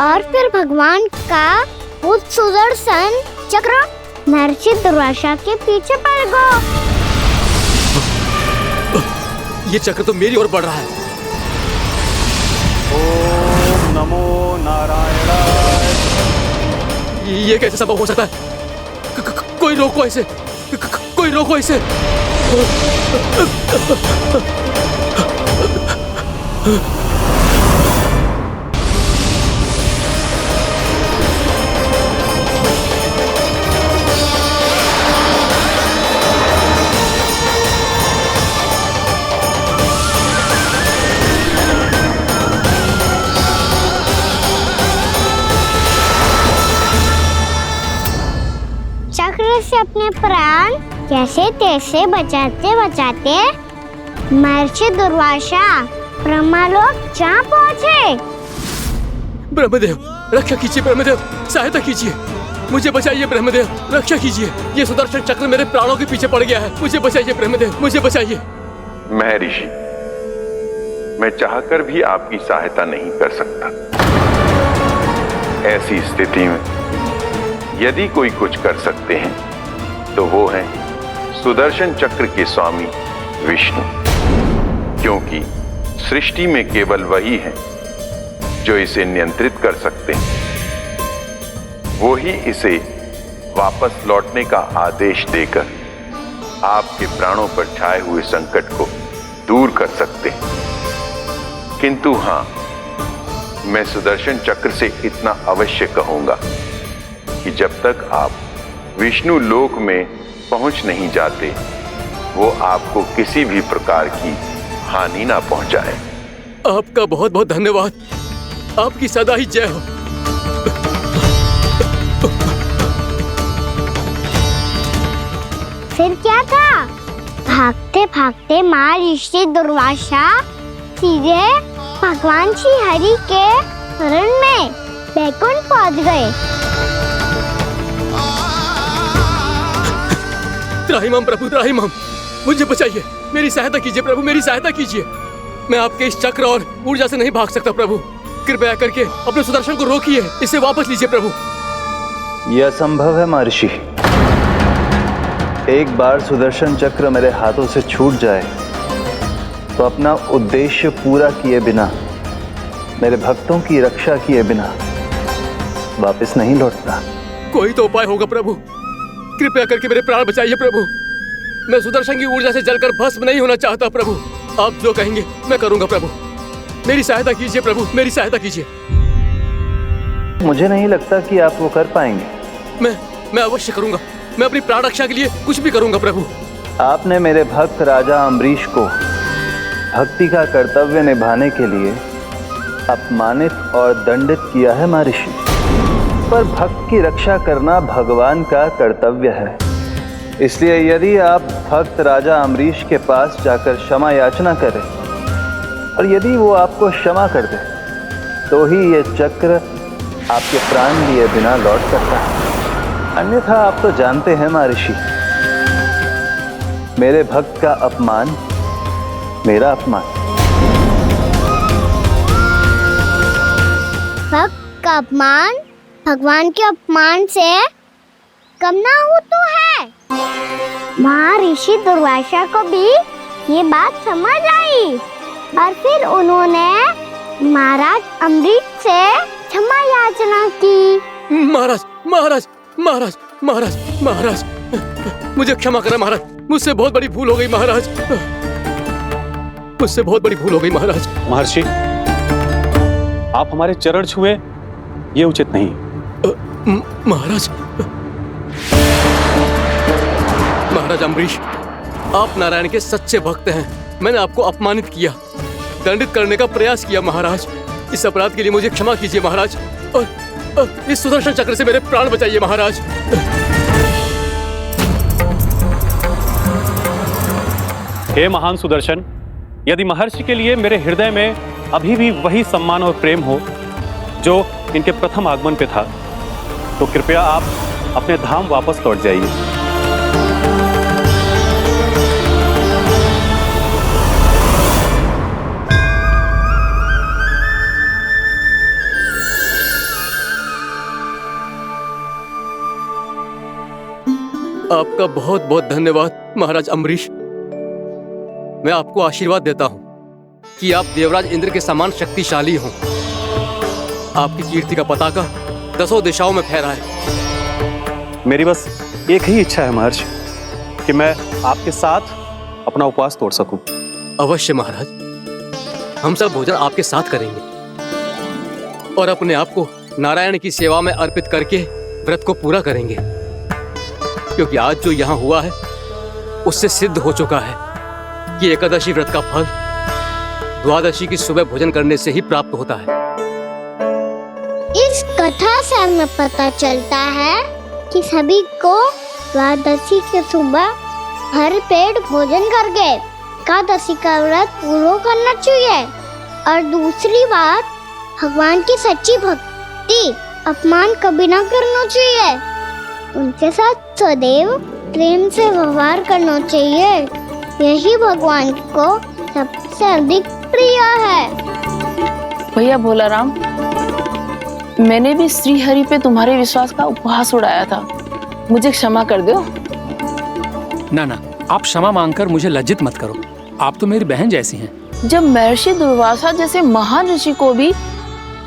और फिर भगवान का वो सुदर्शन चक्र महर्षि दुर्वासा के पीछे पड़ गया। ये चक्र तो मेरी ओर बढ़ रहा है। ओम नमो नारायणाय। ये कैसे संभव हो सकता है? कोई रोको इसे, कोई रोको इसे। चक्र से अपने प्राण कैसे तैसे बचाते बचाते महर्षि दुर्वासा ब्रह्मलोक जा पहुँचे। ब्रह्मदेव, रक्षा कीजिए ब्रह्मदेव, सहायता कीजिए, मुझे बचाइए ब्रह्मदेव, रक्षा कीजिए। ये सुदर्शन चक्र मेरे प्राणों के पीछे पड़ गया है, मुझे बचाइए ब्रह्मदेव, मुझे बचाइए। महर्षि, मैं चाहकर भी आपकी सहायता नहीं कर सकता। ऐसी स्थिति में यदि कोई कुछ कर सकते हैं तो वो है सुदर्शन चक्र के स्वामी विष्णु, क्योंकि सृष्टि में केवल वही है जो इसे नियंत्रित कर सकते हैं। वो ही इसे वापस लौटने का आदेश देकर आपके प्राणों पर छाए हुए संकट को दूर कर सकते हैं। किंतु हां, मैं सुदर्शन चक्र से इतना अवश्य कहूंगा कि जब तक आप विष्णु लोक में पहुंच नहीं जाते, वो आपको किसी भी प्रकार की हानि ना पहुंचाए। आपका बहुत बहुत धन्यवाद, आपकी सदा ही जय हो। फिर क्या था? भागते भागते महर्षि दुर्वासा सीधे भगवान श्री हरि के शरण में बैकुंठ पहुंच गए। त्राहिमाम प्रभु, त्राहिमाम, मुझे बचाइए, मेरी सहायता कीजिए प्रभु, मेरी सहायता कीजिए। मैं आपके इस चक्र और ऊर्जा से नहीं भाग सकता प्रभु, कृपया करके अपने सुदर्शन को रोकिए, इसे वापस लीजिए प्रभु। यह असंभव है महर्षि। एक बार सुदर्शन चक्र मेरे हाथों से छूट जाए तो अपना उद्देश्य पूरा किए बिना, मेरे भक्तों की रक्षा किए बिना वापस नहीं लौटता। कोई तो उपाय होगा प्रभु, कृपया करके मेरे प्राण बचाइए प्रभु। मैं सुदर्शन की ऊर्जा से जलकर भस्म नहीं होना चाहता प्रभु। आप जो कहेंगे मैं करूंगा प्रभु, मेरी सहायता कीजिए प्रभु, मेरी सहायता कीजिए। मुझे नहीं लगता कि आप वो कर पाएंगे। मैं अवश्य करूंगा, मैं अपनी प्राण रक्षा के लिए कुछ भी करूंगा प्रभु। आपने मेरे भक्त राजा अम्बरीश को भक्ति का कर्तव्य निभाने के लिए अपमानित और दंडित किया है महर्षि, पर भक्त की रक्षा करना भगवान का कर्तव्य है। इसलिए यदि आप भक्त राजा अम्बरीश के पास जाकर क्षमा याचना करें और यदि वो आपको क्षमा कर दे तो ही ये चक्र आपके प्राण लिए बिना लौट सकता है। अन्यथा आप तो जानते हैं महर्षि, मेरे भक्त का अपमान मेरा अपमान। भक्त का अपमान भगवान के अपमान से कम ना हो तो है। महर्षि दुर्वासा को भी ये बात समझ आई और फिर उन्होंने महाराज अम्बरीश से क्षमा याचना की। महाराज महाराज महाराज महाराज महाराज मुझे क्षमा करें महाराज, मुझसे बहुत बड़ी भूल हो गई महाराज, मुझसे बहुत बड़ी भूल हो गई महाराज। महर्षि, आप हमारे चरण छुए ये उचित नहीं। महाराज महाराज अम्बरीश, आप नारायण के सच्चे भक्त हैं। मैंने आपको अपमानित किया, दंडित करने का प्रयास किया महाराज। इस अपराध के लिए मुझे क्षमा कीजिए महाराज, और इस सुदर्शन चक्र से मेरे प्राण बचाइए महाराज। हे महान सुदर्शन, यदि महर्षि के लिए मेरे हृदय में अभी भी वही सम्मान और प्रेम हो जो इनके प्रथम आगमन पे था, तो कृपया आप अपने धाम वापस लौट जाइए। आपका बहुत बहुत धन्यवाद महाराज अम्बरीश। मैं आपको आशीर्वाद देता हूं कि आप देवराज इंद्र के समान शक्तिशाली हों। आपकी कीर्ति का पताका 10 दिशाओं में फहराए। मेरी बस एक ही इच्छा है महर्षि, कि मैं आपके साथ अपना उपवास तोड़ सकूं। अवश्य महाराज, हम सब भोजन आपके साथ करेंगे और अपने आप को नारायण की सेवा में अर्पित करके व्रत को पूरा करेंगे, क्योंकि आज जो यहाँ हुआ है उससे सिद्ध हो चुका है कि एकादशी व्रत का फल द्वादशी की सुबह भोजन करने से ही प्राप्त होता है। इस कथा से हमें पता चलता है कि सभी को द्वादशी की सुबह भर पेट भोजन करके एकादशी का व्रत पूरा करना चाहिए। और दूसरी बात, भगवान की सच्ची भक्ति अपमान कभी ना करना चाहिए। उनके साथ सदैव प्रेम से व्यवहार करना चाहिए। यही भगवान को सबसे अधिक प्रिय है। भैया भोलाराम, मैंने भी श्री हरि पे तुम्हारे विश्वास का उपहास उड़ाया था, मुझे क्षमा कर दो। ना ना, आप क्षमा मांगकर मुझे लज्जित मत करो, आप तो मेरी बहन जैसी हैं। जब महर्षि दुर्वासा जैसे महान ऋषि को भी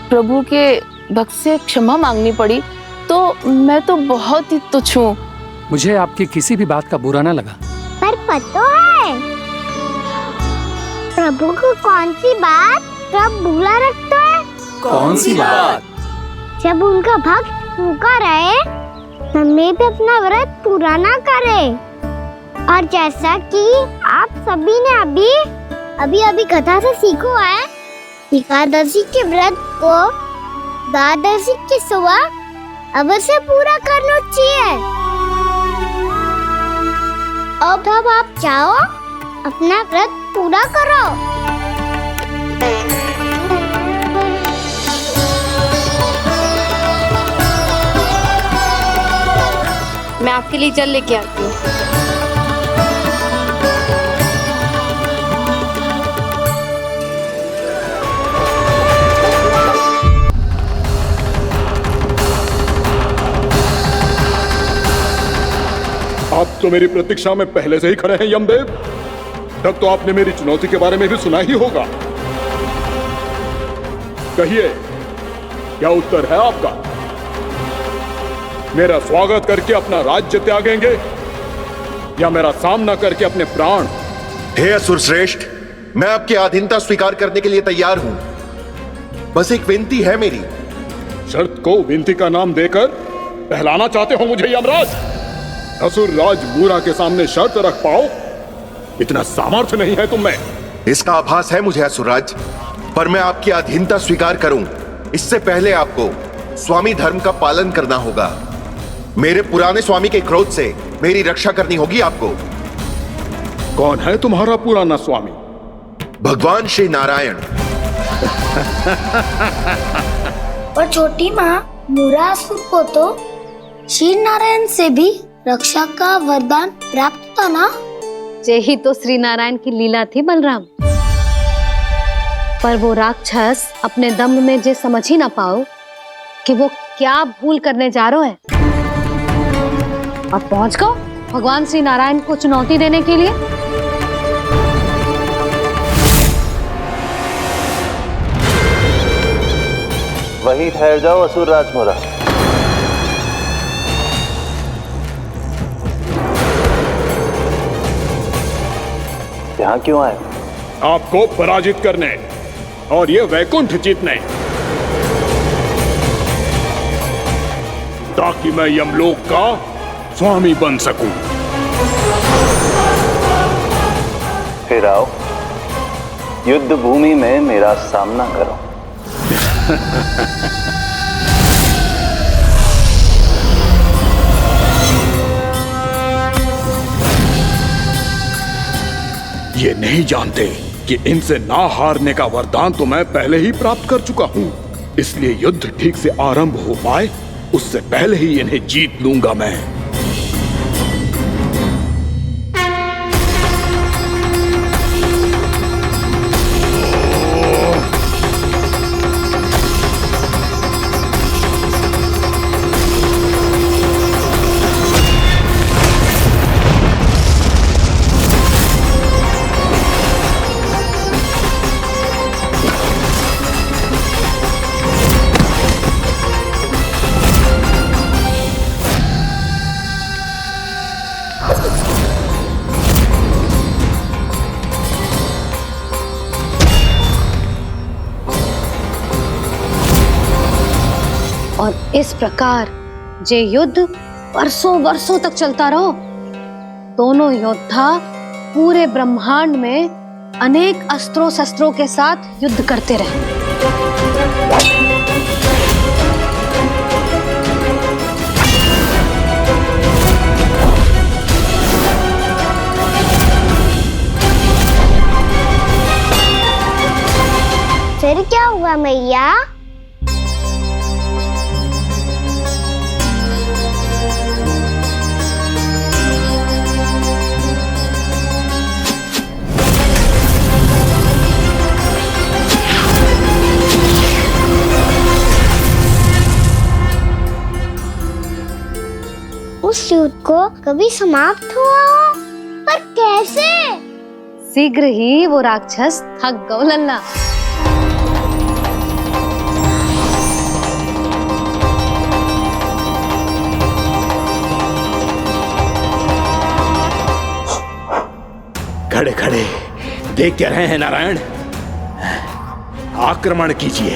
प्रभु के भक्त से क्षमा मांगनी पड़ी, तो मैं तो बहुत ही तुच्छ हूँ। मुझे आपकी किसी भी बात का बुरा ना लगा। पर पता है प्रभु को कौन सी बात कब भूला रखता है? कौन सी बात? जब उनका भक्त भूखा रहे, समय पे अपना व्रत पूरा ना करे। और जैसा कि आप सभी ने अभी कथा से सीखो है, एकादशी के व्रत को द्वादशी की सुबह अवश्य पूरा करना चाहिए। अब आप जाओ, अपना व्रत पूरा करो। मैं आपके लिए जल लेके आती हूँ। आप तो मेरी प्रतीक्षा में पहले से ही खड़े हैं यमदेव। तब तो आपने मेरी चुनौती के बारे में भी सुना ही होगा। कहिए, क्या उत्तर है आपका? मेरा स्वागत करके अपना राज्य त्यागेंगे या मेरा सामना करके अपने प्राण? हे असुर श्रेष्ठ, मैं आपकी अधीनता स्वीकार करने के लिए तैयार हूं। बस एक विनती है मेरी। शर्त को विनती का नाम देकर बहलाना चाहते हो मुझे यमराज? असुर राज मूरा के सामने शर्त रख पाओ, इतना सामर्थ्य नहीं है तुम में। इसका आभास है मुझे असुरराज, पर मैं आपकी अधीनता स्वीकार करूं इससे पहले आपको स्वामी धर्म का पालन करना होगा। मेरे पुराने स्वामी के क्रोध से मेरी रक्षा करनी होगी आपको। कौन है तुम्हारा पुराना स्वामी? भगवान श्री नारायण। और छोटी माँ मुरासुर को तो श्री नारायण से भी रक्षा का वरदान प्राप्त था ना? यही तो श्री नारायण की लीला थी बलराम। पर वो राक्षस अपने दम में जे समझ ही ना पाओ कि वो क्या भूल करने जा रहे है, और पहुंच गो भगवान श्री नारायण को चुनौती देने के लिए। वहीं ठहर जाओ असुर राजमोरा। यहाँ क्यों आए? आपको पराजित करने और ये वैकुंठ जीतने, ताकि मैं यमलोक का स्वामी बन सकूं। फिर आओ, युद्ध भूमि में मेरा सामना करो। ये नहीं जानते कि इनसे ना हारने का वरदान तो मैं पहले ही प्राप्त कर चुका हूं, इसलिए युद्ध ठीक से आरंभ हो पाए उससे पहले ही इन्हें जीत लूंगा मैं। और इस प्रकार जे युद्ध वर्षों वर्षों तक चलता रहो। दोनों योद्धा पूरे ब्रह्मांड में अनेक अस्त्रों शस्त्रों के साथ युद्ध करते रहे। फिर क्या हुआ मैया? उस युद्ध को कभी समाप्त हुआ हो, पर कैसे? शीघ्र ही वो राक्षस थक गो लल्ला। खड़े खड़े देख क्या रहे हैं नारायण? आक्रमण कीजिए,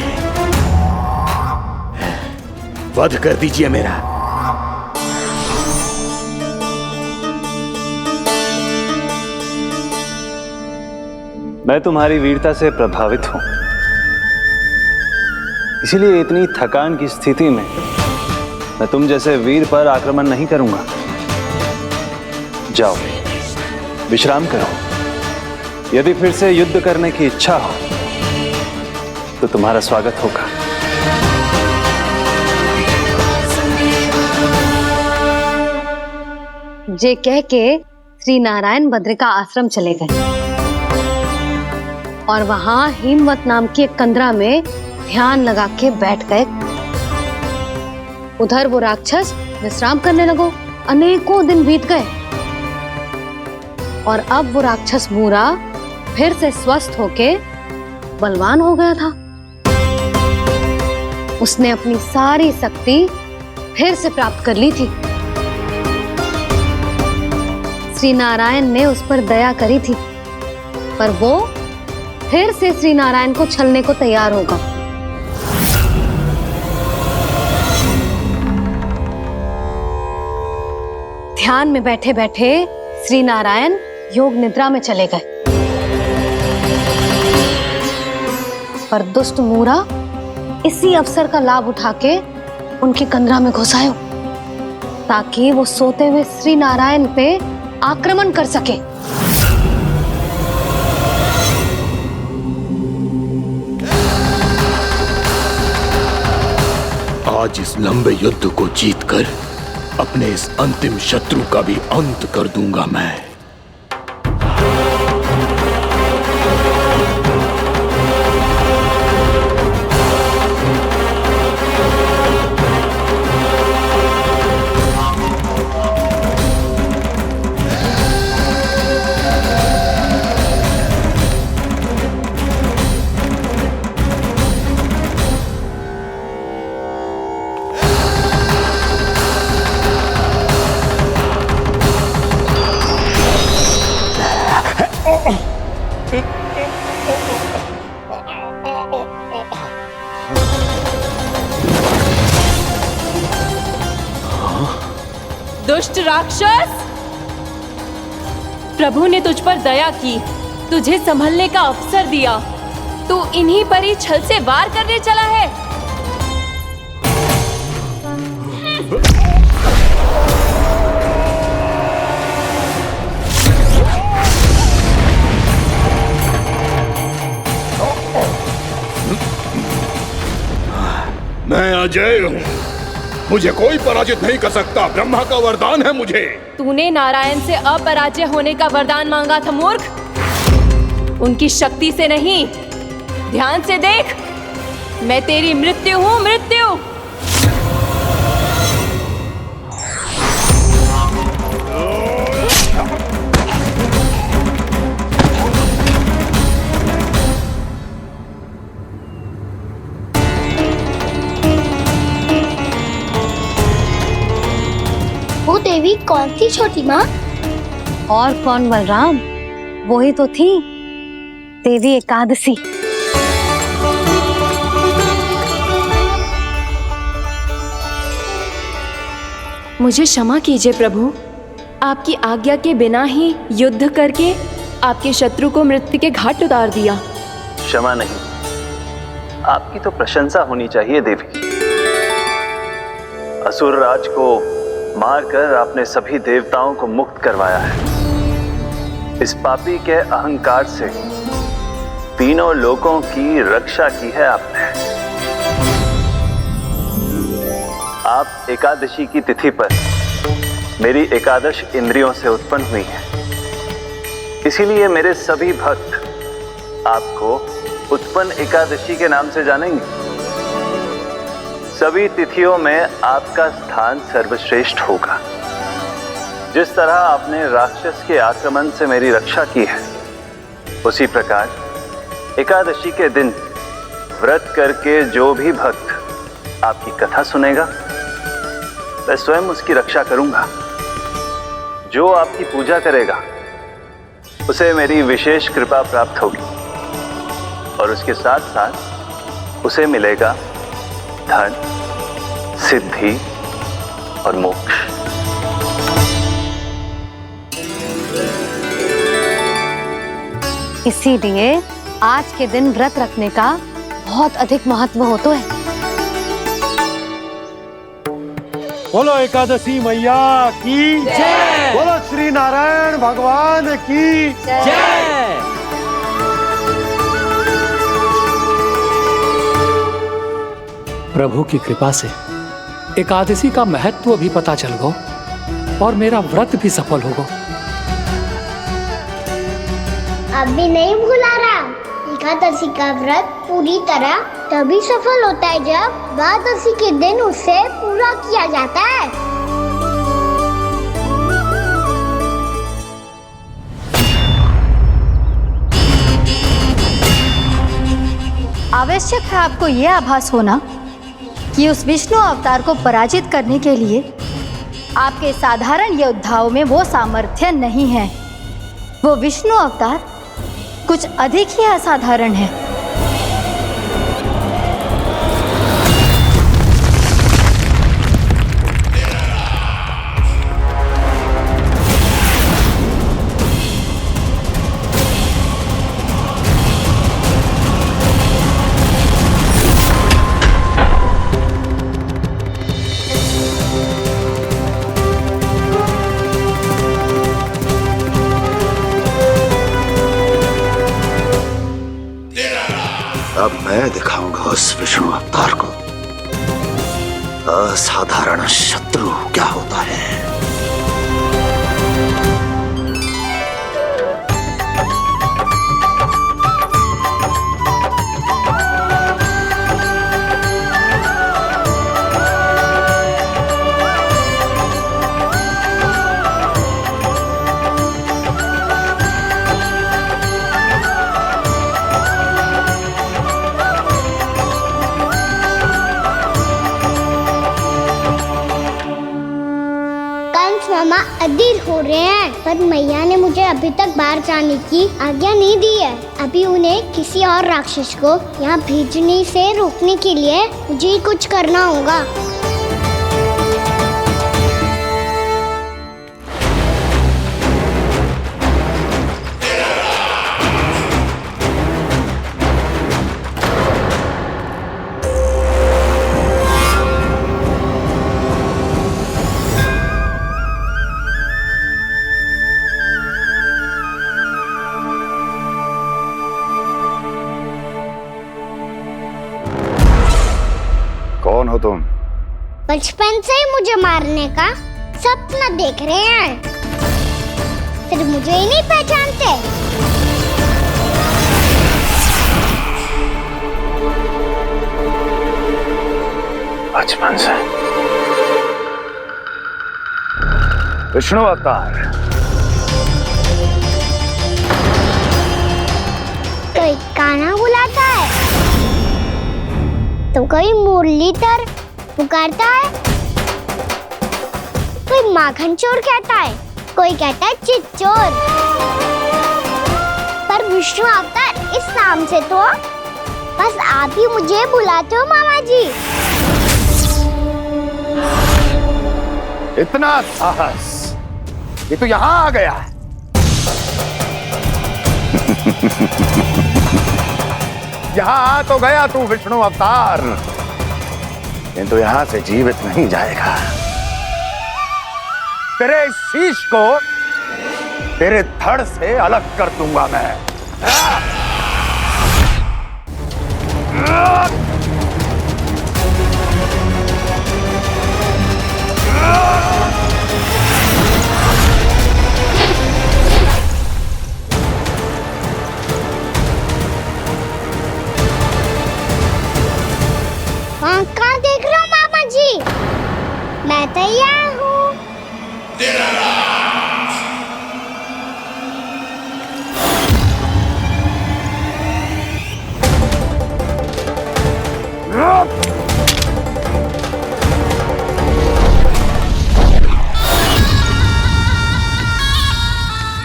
वध कर दीजिए मेरा। मैं तुम्हारी वीरता से प्रभावित हूं, इसीलिए इतनी थकान की स्थिति में मैं तुम जैसे वीर पर आक्रमण नहीं करूंगा। जाओ विश्राम करो। यदि फिर से युद्ध करने की इच्छा हो तो तुम्हारा स्वागत होगा। जे कह के श्री नारायण बद्री का आश्रम चले गए और वहां हिमवत नाम की एक कंदरा में ध्यान लगा के बैठ गए। उधर वो राक्षस विश्राम करने लगो। अनेकों दिन बीत गए और अब वो राक्षस मूरा फिर से स्वस्थ होके बलवान हो गया था। उसने अपनी सारी शक्ति फिर से प्राप्त कर ली थी। श्री नारायण ने उस पर दया करी थी, पर वो फिर से श्री नारायण को छलने को तैयार होगा। ध्यान में बैठे बैठे श्री नारायण योग निद्रा में चले गए, पर दुष्ट मूरा इसी अवसर का लाभ उठा के उनकी कंदरा में घुस आयो ताकि वो सोते हुए श्री नारायण पे आक्रमण कर सके। आज इस लंबे युद्ध को जीतकर अपने इस अंतिम शत्रु का भी अंत कर दूंगा मैं। दुष्ट राक्षस, प्रभु ने तुझ पर दया की, तुझे संभलने का अवसर दिया। तू इन्हीं पर ही छल से वार करने चला है। मैं अजय हूँ, मुझे कोई पराजित नहीं कर सकता। ब्रह्मा का वरदान है मुझे। तूने नारायण से अपराजय होने का वरदान मांगा था मूर्ख, उनकी शक्ति से नहीं। ध्यान से देख, मैं तेरी मृत्यु हूँ, मृत्यु। वो देवी कौन थी छोटी माँ? और कौन बलराम, वो ही तो थी देवी एकादशी। मुझे क्षमा कीजिए प्रभु, आपकी आज्ञा के बिना ही युद्ध करके आपके शत्रु को मृत्यु के घाट उतार दिया। क्षमा नहीं, आपकी तो प्रशंसा होनी चाहिए देवी। असुर राज को मारकर आपने सभी देवताओं को मुक्त करवाया है। इस पापी के अहंकार से तीनों लोकों की रक्षा की है आपने। आप एकादशी की तिथि पर मेरी एकादश इंद्रियों से उत्पन्न हुई हैं। इसीलिए मेरे सभी भक्त आपको उत्पन्न एकादशी के नाम से जानेंगे। सभी तिथियों में आपका स्थान सर्वश्रेष्ठ होगा। जिस तरह आपने राक्षस के आक्रमण से मेरी रक्षा की है, उसी प्रकार एकादशी के दिन व्रत करके जो भी भक्त आपकी कथा सुनेगा, मैं स्वयं उसकी रक्षा करूंगा। जो आपकी पूजा करेगा उसे मेरी विशेष कृपा प्राप्त होगी और उसके साथ साथ उसे मिलेगा धन, सिद्धि और मोक्ष। इसीलिए आज के दिन व्रत रखने का बहुत अधिक महत्व होता है। बोलो एकादशी मैया की जय। बोलो श्री नारायण भगवान की जय। प्रभु की कृपा से एकादशी का महत्व भी पता चल गो और मेरा व्रत भी सफल होगा। अब भी नहीं भूला रहा, एकादशी का व्रत पूरी तरह तभी सफल होता है जब द्वादशी के दिन उसे पूरा किया जाता है। आवश्यक है आपको यह आभास होना कि उस विष्णु अवतार को पराजित करने के लिए आपके साधारण योद्धाओं में वो सामर्थ्य नहीं है। वो विष्णु अवतार कुछ अधिक ही असाधारण है। अब मैं दिखाऊंगा उस विष्णु अवतार को असाधारण शत्रु क्या होता है। मामा अधीर हो रहे हैं, पर मैया ने मुझे अभी तक बाहर जाने की आज्ञा नहीं दी है। अभी उन्हें किसी और राक्षस को यहाँ भेजने से रोकने के लिए मुझे कुछ करना होगा। कौन हो तुम? बचपन से ही मुझे मारने का सपना देख रहे हैं, सिर्फ मुझे ही नहीं पहचानते। बचपन से विष्णु अवतार। कोई कान्हा बुलाता है तो कोई मुरलीधर पुकारता है, कोई माखन चोर कहता है, कोई कहता है चिच्चोर। पर विष्णु अवतार इस नाम से तो बस आप ही मुझे बुलाते हो मामा जी। इतना साहस, ये तो यहाँ आ गया है। यहाँ आ तो गया तू विष्णु अवतार, किंतु यहाँ से जीवित नहीं जाएगा। तेरे इस शीश को तेरे धड़ से अलग कर दूंगा मैं। कहाँ देख रहे हो मामा जी? मैं तैयार हूँ।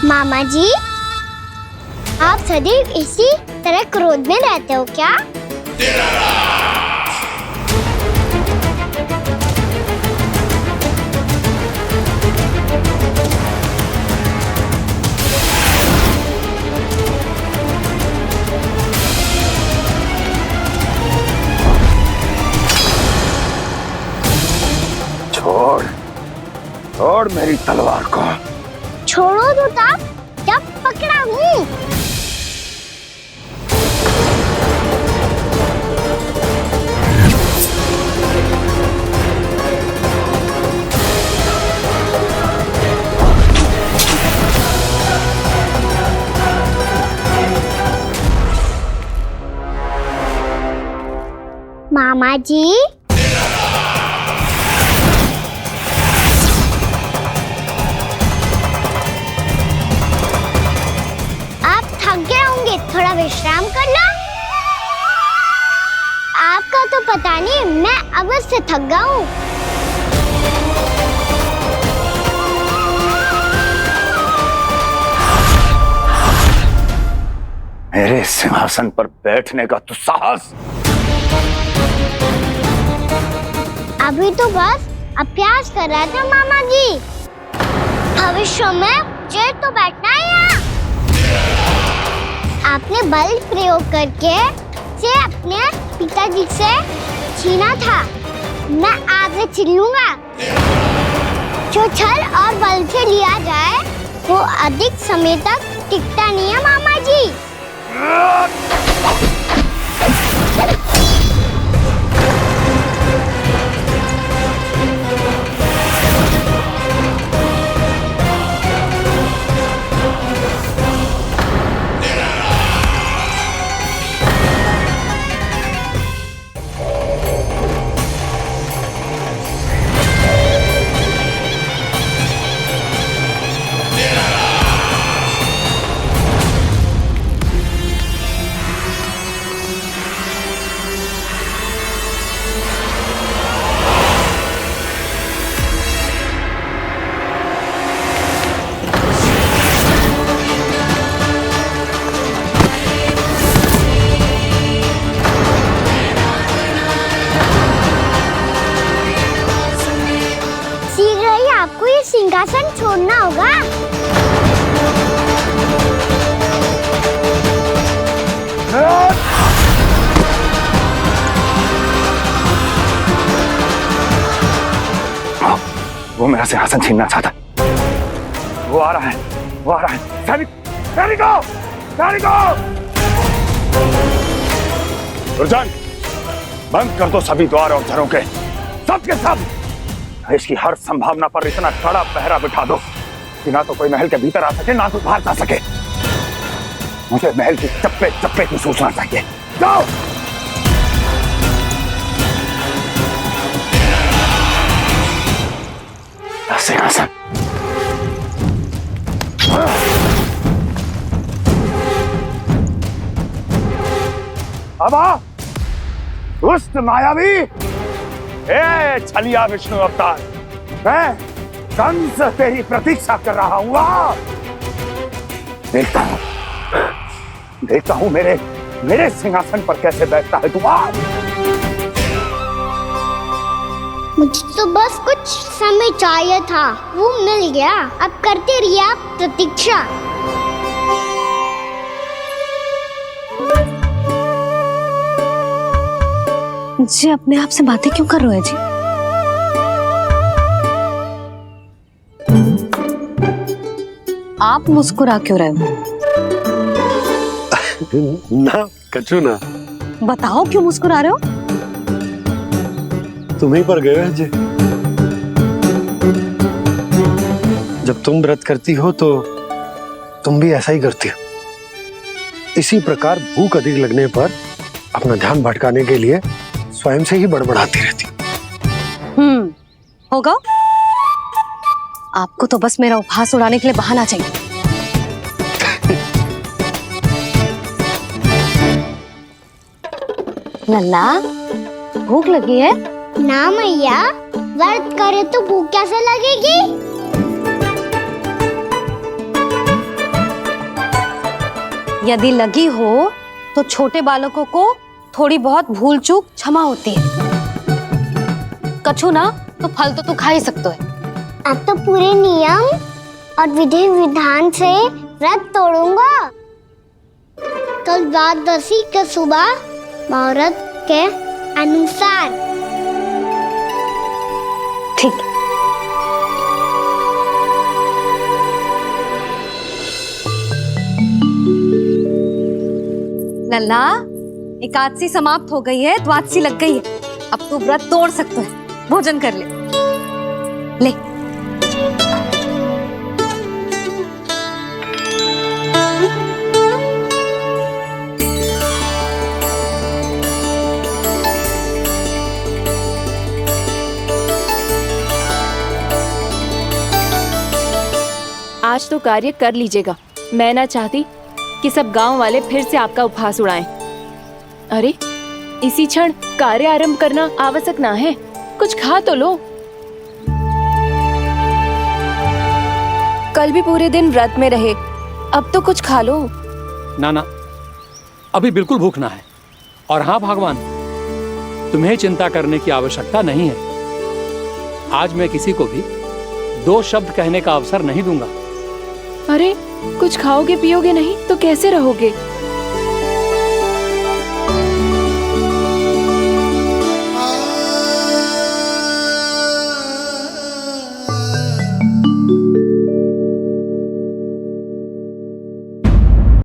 मामा जी, आप सदैव इसी तरह क्रोध में रहते हो क्या? छोड़, छोड़ मेरी तलवार को। छोड़ो तो तब जब पकड़ा हूँ। मामा जी, थोड़ा विश्राम कर लो। आपका तो पता नहीं, मैं अवश्य थक गया हूँ। मेरे सिंहासन पर बैठने का तू साहस? अभी तो बस अभ्यास कर रहा था मामा जी। भविष्य में मुझे तो बैठना है यहाँ। आपने बल प्रयोग करके से अपने पिताजी से छीना था, मैं आज से छीन लूंगा। जो छल और बल से लिया जाए वो अधिक समय तक टिकता नहीं है मामा जी। छोड़ना होगा। वो मेरा सिंहासन छीनना चाहता है। वो आ रहा है, वो आ रहा है। सैनिकों, दुर्जन, बंद कर दो सभी द्वार और झरोखे, सब के सब। इसकी हर संभावना पर इतना कड़ा पहरा बिठा दो कि ना तो कोई महल के भीतर आ सके, ना तो बाहर जा सके। मुझे महल की चप्पे चप्पे की सूचना चाहिए। जाओ। सिंहासन। अब आ, दुष्ट मायावी, ए छलिया विष्णु अवतार, मैं कंस तेरी प्रतीक्षा कर रहा हूँ। देखता हूँ मेरे सिंहासन पर कैसे बैठता है तू। मुझे तो बस कुछ समय चाहिए था, वो मिल गया। अब करते रहिए आप प्रतीक्षा। जी अपने आप से बातें क्यों कर रहे हो जी? आप मुस्कुरा क्यों रहे हो? ना कछु ना। बताओ क्यों मुस्कुरा रहे हो? तुम ही पर गए हैं जी। जब तुम व्रत करती हो तो तुम भी ऐसा ही करती हो। इसी प्रकार भूख अधिक लगने पर अपना ध्यान भटकाने के लिए स्वयं से ही बड़बड़ाती रहती। होगा। आपको तो बस मेरा उपहास उड़ाने के लिए बहाना चाहिए। लल्ला, भूख लगी है? ना मैया, व्रत करे तो भूख कैसे लगेगी? यदि लगी हो तो छोटे बालकों को थोड़ी बहुत भूल चूक क्षमा होती है। कछु ना तो फल तो तू खा ही सकते है। अब तो पूरे नियम और विधि विधान से व्रत तोड़ूंगा। कल द्वादशी के सुबह मुहूर्त के अनुसार। ठीक। लल्ला, एकादशी समाप्त हो गई है, द्वादशी लग गई है। अब तू व्रत तोड़ सकते है। भोजन कर ले। ले। आज तो कार्य कर लीजिएगा। मैं ना चाहती कि सब गांव वाले फिर से आपका उपहास उड़ाएं। अरे, इसी क्षण कार्य आरंभ करना आवश्यक ना है। कुछ खा तो लो। कल भी पूरे दिन व्रत में रहे, अब तो कुछ खा लो। ना, अभी बिल्कुल भूख ना है। और हाँ भगवान, तुम्हें चिंता करने की आवश्यकता नहीं है। आज मैं किसी को भी 2 शब्द कहने का अवसर नहीं दूंगा। अरे, कुछ खाओगे पियोगे नहीं तो कैसे रहोगे?